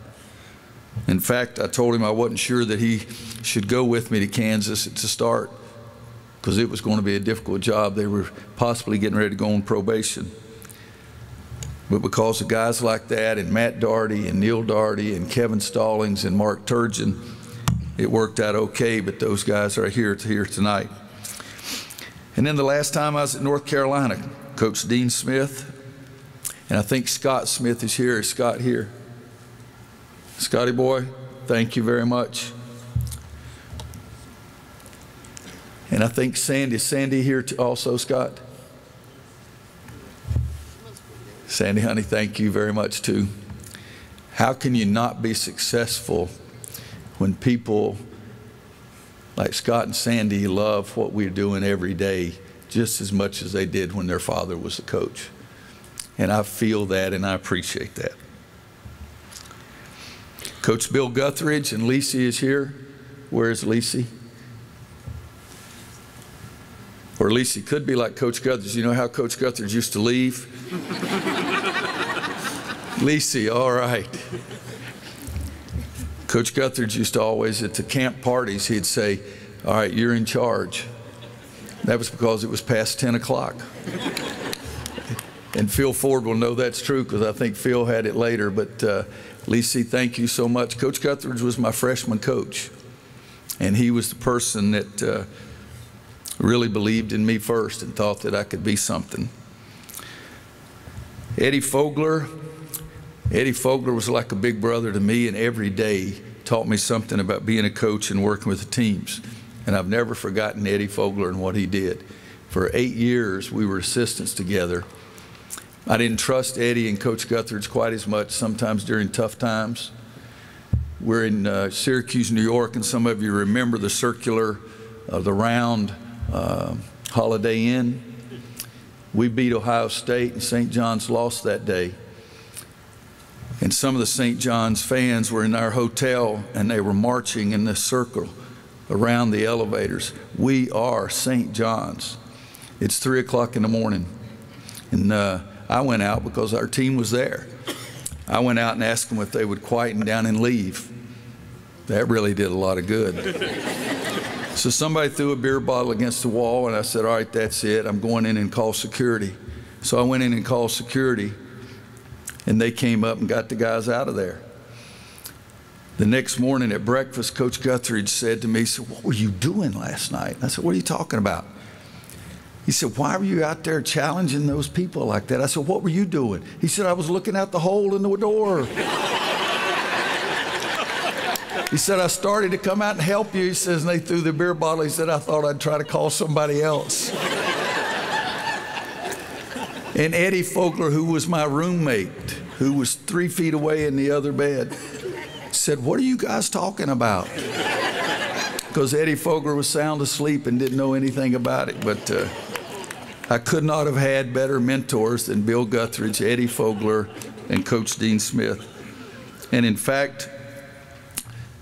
In fact, I told him I wasn't sure that he should go with me to Kansas to start because it was going to be a difficult job. They were possibly getting ready to go on probation. But because of guys like that, and Matt Daugherty and Neil Daugherty and Kevin Stallings and Mark Turgeon, it worked out okay, but those guys are here tonight. And then the last time I was at North Carolina, Coach Dean Smith, and I think Scott Smith is here. Is Scott here? Scotty boy, thank you very much. And I think Sandy, is Sandy here also, Scott? Sandy, honey, thank you very much too. How can you not be successful when people like Scott and Sandy love what we're doing every day just as much as they did when their father was the coach? And I feel that and I appreciate that. Coach Bill Guthridge, and Lisi is here. Where is Lisi? Or Lisi could be like Coach Guthridge. You know how Coach Guthridge used to leave? Lisi, all right. Coach Guthridge used to always, at the camp parties, he'd say, all right, you're in charge. That was because it was past 10 o'clock. And Phil Ford will know that's true because I think Phil had it later. But Lisi, thank you so much. Coach Guthridge was my freshman coach. And he was the person that really believed in me first and thought that I could be something. Eddie Fogler was like a big brother to me, and every day taught me something about being a coach and working with the teams. And I've never forgotten Eddie Fogler and what he did. For 8 years, we were assistants together. I didn't trust Eddie and Coach Guthridge quite as much, sometimes during tough times. We're in Syracuse, New York, and some of you remember the circular, the round Holiday Inn. We beat Ohio State, and St. John's lost that day. And some of the St. John's fans were in our hotel, and they were marching in this circle around the elevators. We are St. John's. It's 3 o'clock in the morning. And I went out because our team was there. I went out and asked them if they would quieten down and leave. That really did a lot of good. So somebody threw a beer bottle against the wall, and I said, all right, that's it. I'm going in and call security. So I went in and called security, and they came up and got the guys out of there. The next morning at breakfast, Coach Guthridge said to me, he said, what were you doing last night? And I said, what are you talking about? He said, why were you out there challenging those people like that? I said, what were you doing? He said, I was looking out the hole in the door. He said, I started to come out and help you. He says, and they threw the beer bottle. He said, I thought I'd try to call somebody else. And Eddie Fogler, who was my roommate, who was 3 feet away in the other bed, said, what are you guys talking about? Because Eddie Fogler was sound asleep and didn't know anything about it. But I could not have had better mentors than Bill Guthridge, Eddie Fogler, and Coach Dean Smith. And in fact,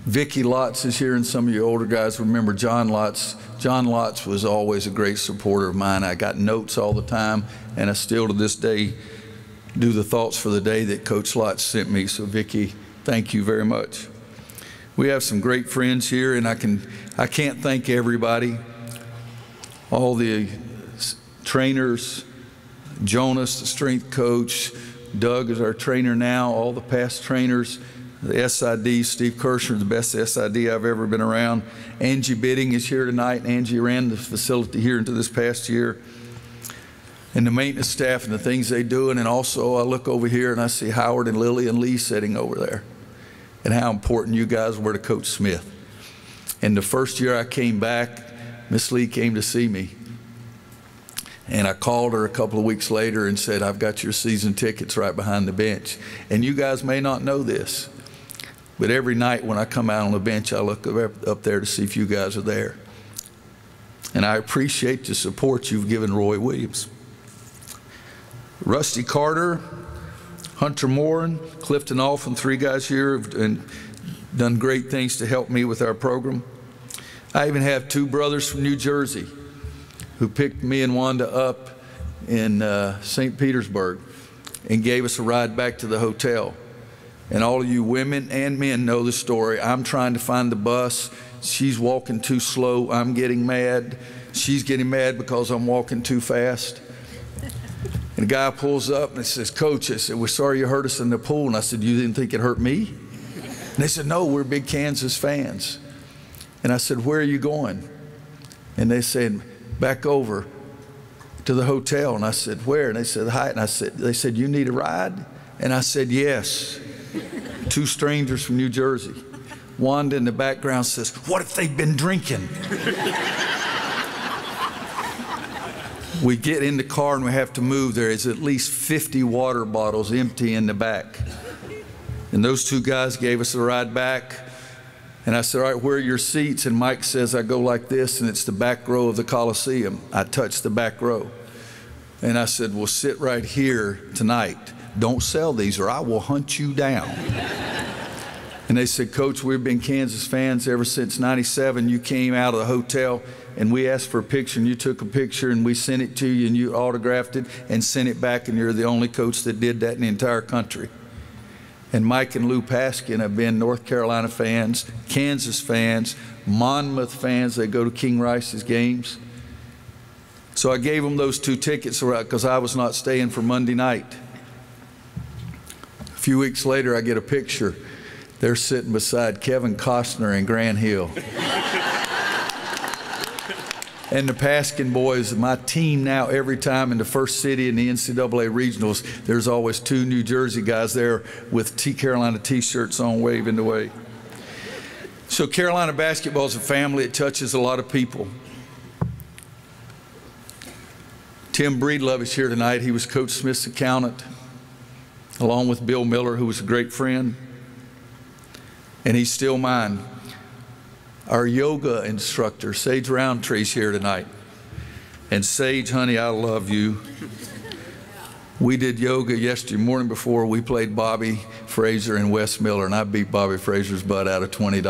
Vicki Lotz is here, and some of you older guys remember John Lotz. John Lotz was always a great supporter of mine. I got notes all the time, and I still to this day do the thoughts for the day that Coach Lotz sent me. So Vicki, thank you very much. We have some great friends here, and I can't thank everybody. All the trainers, Jonas, the strength coach, Doug is our trainer now, all the past trainers, the SID, Steve Kirshner, the best SID I've ever been around. Angie Bidding is here tonight. Angie ran the facility here into this past year. And the maintenance staff and the things they do. And then also I look over here and I see Howard and Lily and Lee sitting over there. And how important you guys were to Coach Smith. And the first year I came back, Miss Lee came to see me. And I called her a couple of weeks later and said, I've got your season tickets right behind the bench. And you guys may not know this, but every night when I come out on the bench, I look up there to see if you guys are there. And I appreciate the support you've given Roy Williams. Rusty Carter, Hunter Moran, Clifton Alphen, 3 guys here have done great things to help me with our program. I even have 2 brothers from New Jersey who picked me and Wanda up in St. Petersburg and gave us a ride back to the hotel. And all of you women and men know the story. I'm trying to find the bus. She's walking too slow. I'm getting mad. She's getting mad because I'm walking too fast. And the guy pulls up and says, Coach, I said, we're sorry you hurt us in the pool. And I said, you didn't think it hurt me? And they said, no, we're big Kansas fans. And I said, where are you going? And they said, back over to the hotel. And I said, where? And they said, hi. And they said, you need a ride? And I said, yes. 2 strangers from New Jersey. Wanda in the background says, what if they've been drinking? We get in the car and we have to move. There is at least 50 water bottles empty in the back. And those 2 guys gave us a ride back. And I said, all right, where are your seats? And Mike says, I go like this, and it's the back row of the Coliseum. I touched the back row. And I said, well, sit right here tonight. Don't sell these or I will hunt you down. And they said, Coach, we've been Kansas fans ever since '97. You came out of the hotel and we asked for a picture and you took a picture and we sent it to you and you autographed it and sent it back, and you're the only coach that did that in the entire country. And Mike and Lou Paskin have been North Carolina fans, Kansas fans, Monmouth fans. They go to King Rice's games. So I gave them those 2 tickets because I was not staying for Monday night. A few weeks later, I get a picture. They're sitting beside Kevin Costner and Grant Hill. And the Paskin boys, my team now, every time in the first city in the NCAA regionals, there's always 2 New Jersey guys there with Carolina t-shirts on, waving the way. So Carolina basketball is a family. It touches a lot of people. Tim Breedlove is here tonight. He was Coach Smith's accountant, along with Bill Miller, who was a great friend. And he's still mine. Our yoga instructor, Sage Roundtree's here tonight. And Sage, honey, I love you. We did yoga yesterday morning before we played Bobby Fraser and Wes Miller, and I beat Bobby Fraser's butt out of $20.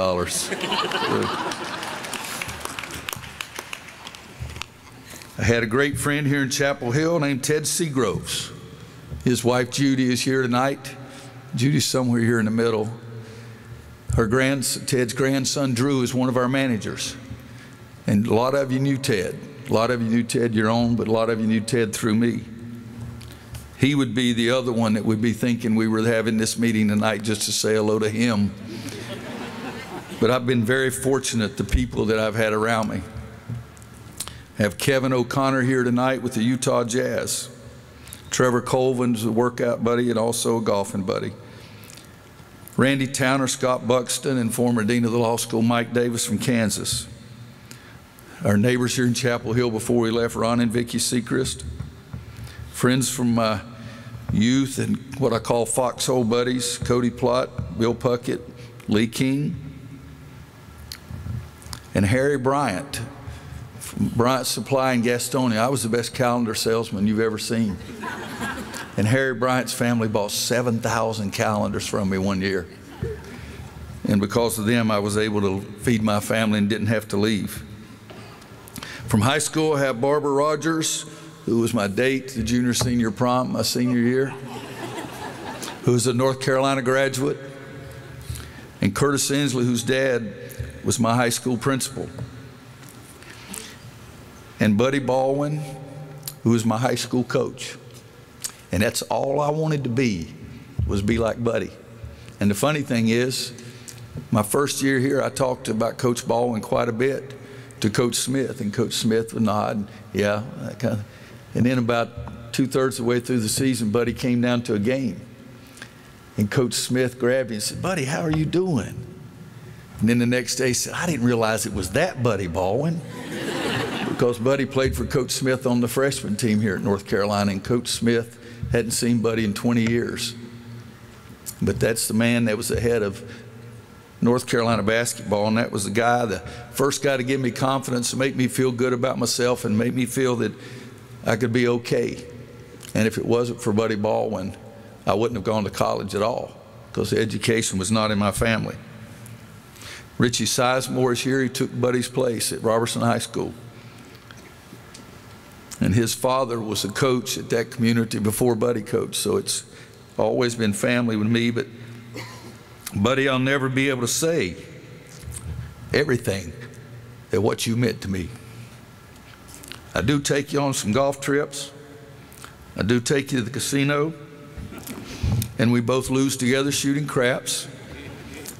I had a great friend here in Chapel Hill named Ted Seagroves. His wife Judy is here tonight. Judy's somewhere here in the middle. Ted's grandson Drew is one of our managers. And a lot of you knew Ted. A lot of you knew Ted your own, but a lot of you knew Ted through me. He would be the other one that would be thinking we were having this meeting tonight just to say hello to him. But I've been very fortunate, the people that I've had around me. I have Kevin O'Connor here tonight with the Utah Jazz. Trevor Colvin's a workout buddy and also a golfing buddy. Randy Towner, Scott Buxton, and former dean of the law school, Mike Davis from Kansas. Our neighbors here in Chapel Hill before we left, Ron and Vicki Sechrist. Friends from my youth and what I call foxhole buddies, Cody Plott, Bill Puckett, Lee King, and Harry Bryant from Bryant Supply in Gastonia. I was the best calendar salesman you've ever seen. And Harry Bryant's family bought 7,000 calendars from me one year. And because of them, I was able to feed my family and didn't have to leave. From high school, I have Barbara Rogers, who was my date, the junior-senior prom, my senior year, who was a North Carolina graduate, and Curtis Inslee, whose dad was my high school principal, and Buddy Baldwin, who was my high school coach. And that's all I wanted to be, was be like Buddy. And the funny thing is, my first year here, I talked about Coach Baldwin quite a bit to Coach Smith, and Coach Smith would nod, yeah, that kind of. And then about 2/3 of the way through the season, Buddy came down to a game. And Coach Smith grabbed me and said, "Buddy, how are you doing?" And then the next day he said, "I didn't realize it was that Buddy Baldwin." Because Buddy played for Coach Smith on the freshman team here at North Carolina, and Coach Smith hadn't seen Buddy in 20 years. But that's the man that was the head of North Carolina basketball, and that was the guy, the first guy to give me confidence, to make me feel good about myself and make me feel that I could be okay. And if it wasn't for Buddy Baldwin, I wouldn't have gone to college at all, because the education was not in my family. Richie Sizemore is here. He took Buddy's place at Robertson High School. And his father was a coach at that community before Buddy coached, so it's always been family with me. But Buddy, I'll never be able to say everything that what you meant to me. I do take you on some golf trips. I do take you to the casino. And we both lose together shooting craps.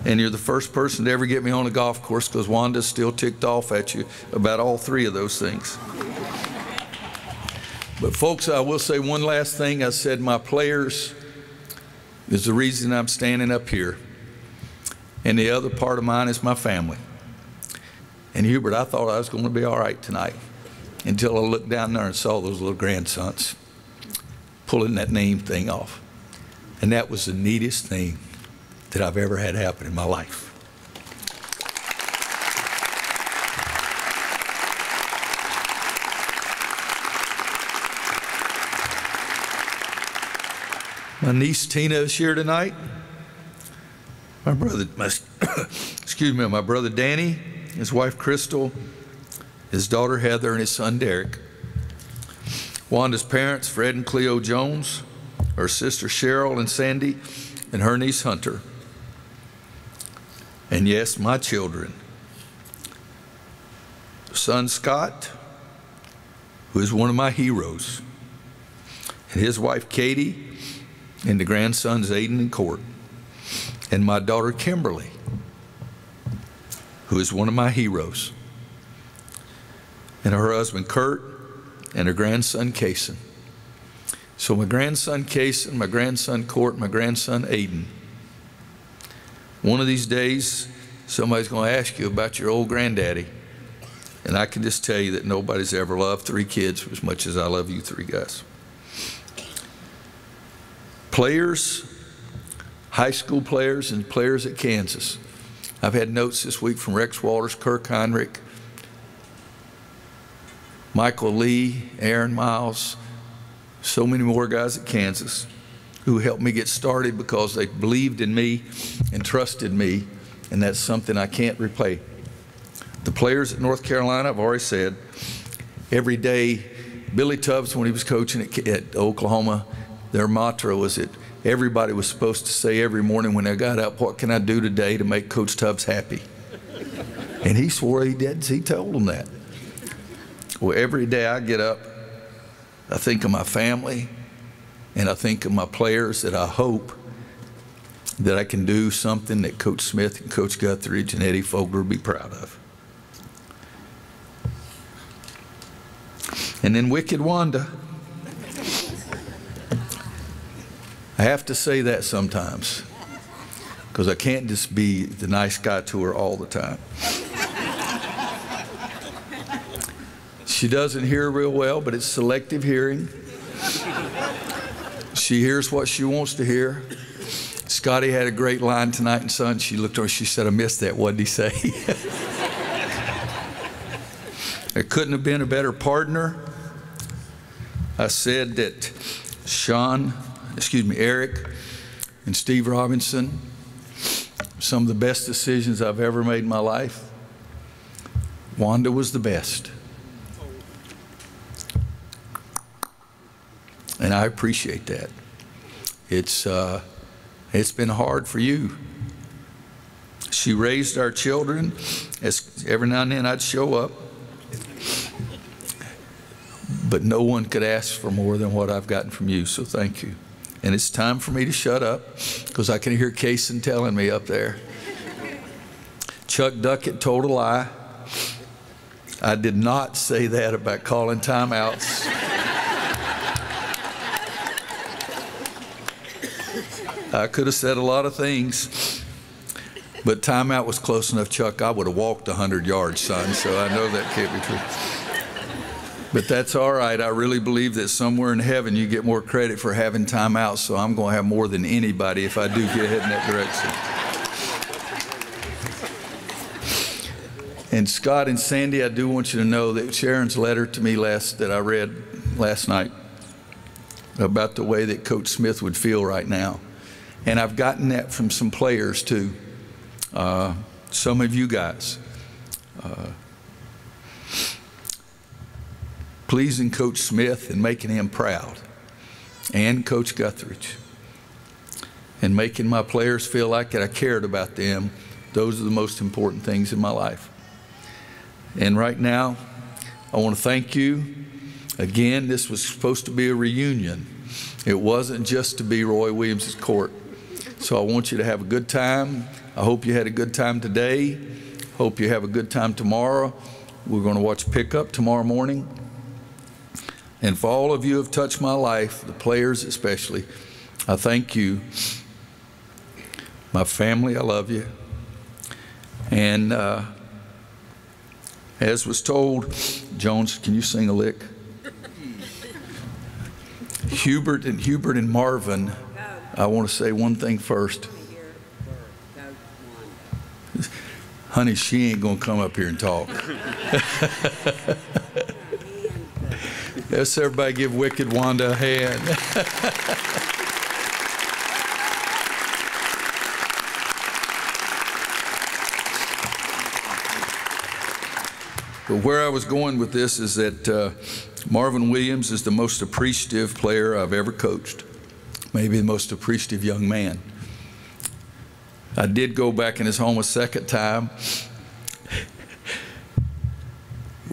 And you're the first person to ever get me on a golf course, because Wanda's still ticked off at you about all three of those things. But folks, I will say one last thing. I said my players is the reason I'm standing up here. And the other part of mine is my family. And Hubert, I thought I was going to be all right tonight until I looked down there and saw those little grandsons pulling that name thing off. And that was the neatest thing that I've ever had happen in my life. My niece Tina is here tonight. My brother Danny, his wife Crystal, his daughter Heather, and his son Derek. Wanda's parents, Fred and Cleo Jones, her sister Cheryl and Sandy, and her niece Hunter. And yes, my children. Son Scott, who is one of my heroes, and his wife Katie, and the grandsons Aiden and Court, and my daughter Kimberly, who is one of my heroes, and her husband Kurt, and her grandson Kason. So my grandson Kason, my grandson Court, my grandson Aiden. One of these days, somebody's going to ask you about your old granddaddy, and I can just tell you that nobody's ever loved three kids as much as I love you three guys. Players, high school players, and players at Kansas. I've had notes this week from Rex Walters, Kirk Heinrich, Michael Lee, Aaron Miles, so many more guys at Kansas who helped me get started because they believed in me and trusted me, and that's something I can't repay. The players at North Carolina, I've already said, every day, Billy Tubbs, when he was coaching at Oklahoma, their mantra was that everybody was supposed to say every morning when they got up, what can I do today to make Coach Tubbs happy? And he swore he did. He told them that. Well, every day I get up, I think of my family, and I think of my players that I hope that I can do something that Coach Smith and Coach Guthridge and Eddie Fogler will be proud of. And then Wicked Wanda. I have to say that sometimes because I can't just be the nice guy to her all the time. She doesn't hear real well, but it's selective hearing. She hears what she wants to hear. Scotty had a great line tonight in Sun. She looked over, she said, I missed that. What did he say? There couldn't have been a better partner. I said that Eric and Steve Robinson, some of the best decisions I've ever made in my life. Wanda was the best. And I appreciate that. It's been hard for you. She raised our children. Every now and then I'd show up. But no one could ask for more than what I've gotten from you, so thank you. And it's time for me to shut up because I can hear Kaysen telling me up there. Chuck Duckett told a lie. I did not say that about calling timeouts. I could have said a lot of things, but timeout was close enough, Chuck. I would have walked 100 yards, son, so I know that can't be true. But that's all right. I really believe that somewhere in heaven you get more credit for having timeouts, so I'm going to have more than anybody if I do get head in that direction. And Scott and Sandy, I do want you to know that Sharon's letter to me that I read last night about the way that Coach Smith would feel right now. And I've gotten that from some players too, some of you guys. Pleasing Coach Smith and making him proud, and Coach Guthridge, and making my players feel like I cared about them. Those are the most important things in my life. And right now, I want to thank you. Again, this was supposed to be a reunion. It wasn't just to be Roy Williams' court. So I want you to have a good time. I hope you had a good time today. Hope you have a good time tomorrow. We're going to watch pickup tomorrow morning. And for all of you who have touched my life, the players especially, I thank you. My family, I love you. And as was told, Jones, can you sing a lick? Hubert and Marvin, I want to say one thing first. Honey, she ain't going to come up here and talk. Let's everybody give Wicked Wanda a hand. But where I was going with this is that Marvin Williams is the most appreciative player I've ever coached, maybe the most appreciative young man. I did go back in his home a second time.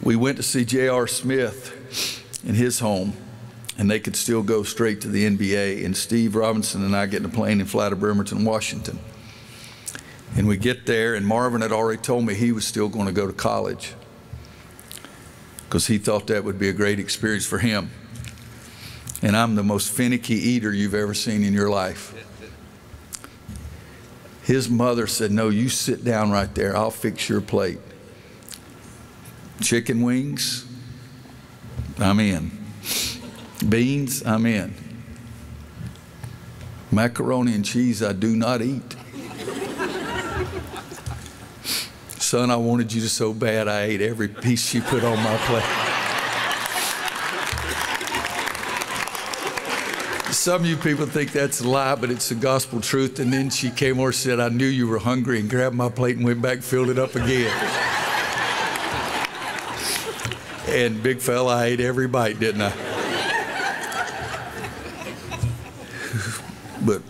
We went to see J.R. Smith in his home, and they could still go straight to the NBA. And Steve Robinson and I get in a plane and fly to Bremerton, Washington. And we get there, and Marvin had already told me he was still going to go to college because he thought that would be a great experience for him. And I'm the most finicky eater you've ever seen in your life. His mother said, no, you sit down right there. I'll fix your plate. Chicken wings, I'm in. Beans, I'm in. Macaroni and cheese, I do not eat. Son, I wanted you to so bad I ate every piece she put on my plate. Some of you people think that's a lie, but it's the gospel truth. And then she came over and said, I knew you were hungry, and grabbed my plate and went back and filled it up again. And big fella, I ate every bite, didn't I? But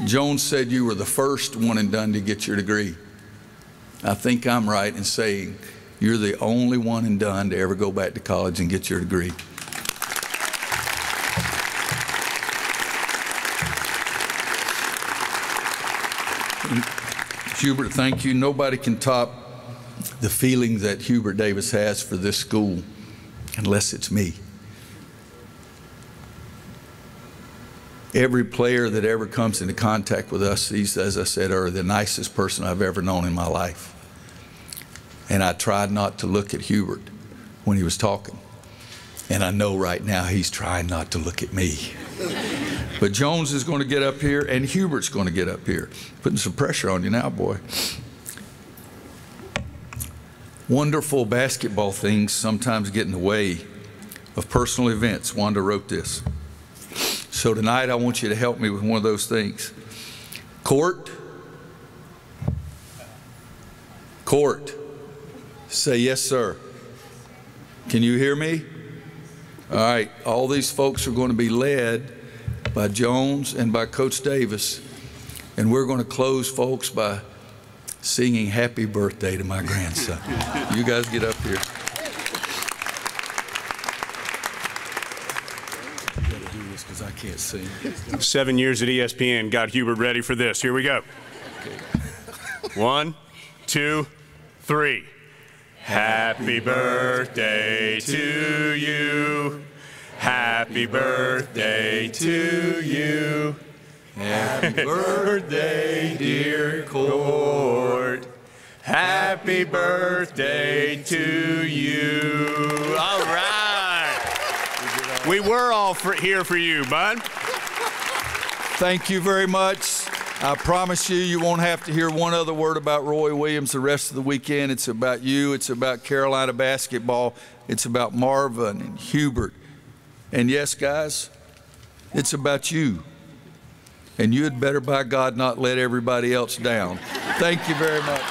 Jones said you were the first one and done to get your degree. I think I'm right in saying you're the only one and done to ever go back to college and get your degree. Hubert, thank you. Nobody can top the feeling that Hubert Davis has for this school unless it's me. Every player that ever comes into contact with us, these, as I said, are the nicest person I've ever known in my life. And I tried not to look at Hubert when he was talking. And I know right now he's trying not to look at me. But Jones is going to get up here, and Hubert's going to get up here. Putting some pressure on you now, boy. Wonderful basketball things sometimes get in the way of personal events. Wanda wrote this. So tonight I want you to help me with one of those things. Court. Court. Say yes, sir. Can you hear me? All right. All these folks are going to be led by Jones and by Coach Davis. And we're going to close, folks, by singing happy birthday to my grandson. You guys get up here. Because I can't sing. 7 years at ESPN got Hubert ready for this. Here we go. Okay. 1, 2, 3. Happy birthday to you. Happy birthday to you. Happy birthday, dear Court. Happy birthday to you. All right. We were all here for you, bud. Thank you very much. I promise you, you won't have to hear one other word about Roy Williams the rest of the weekend. It's about you. It's about Carolina basketball. It's about Marvin and Hubert. And yes, guys, it's about you. And you had better, by God, not let everybody else down. Thank you very much.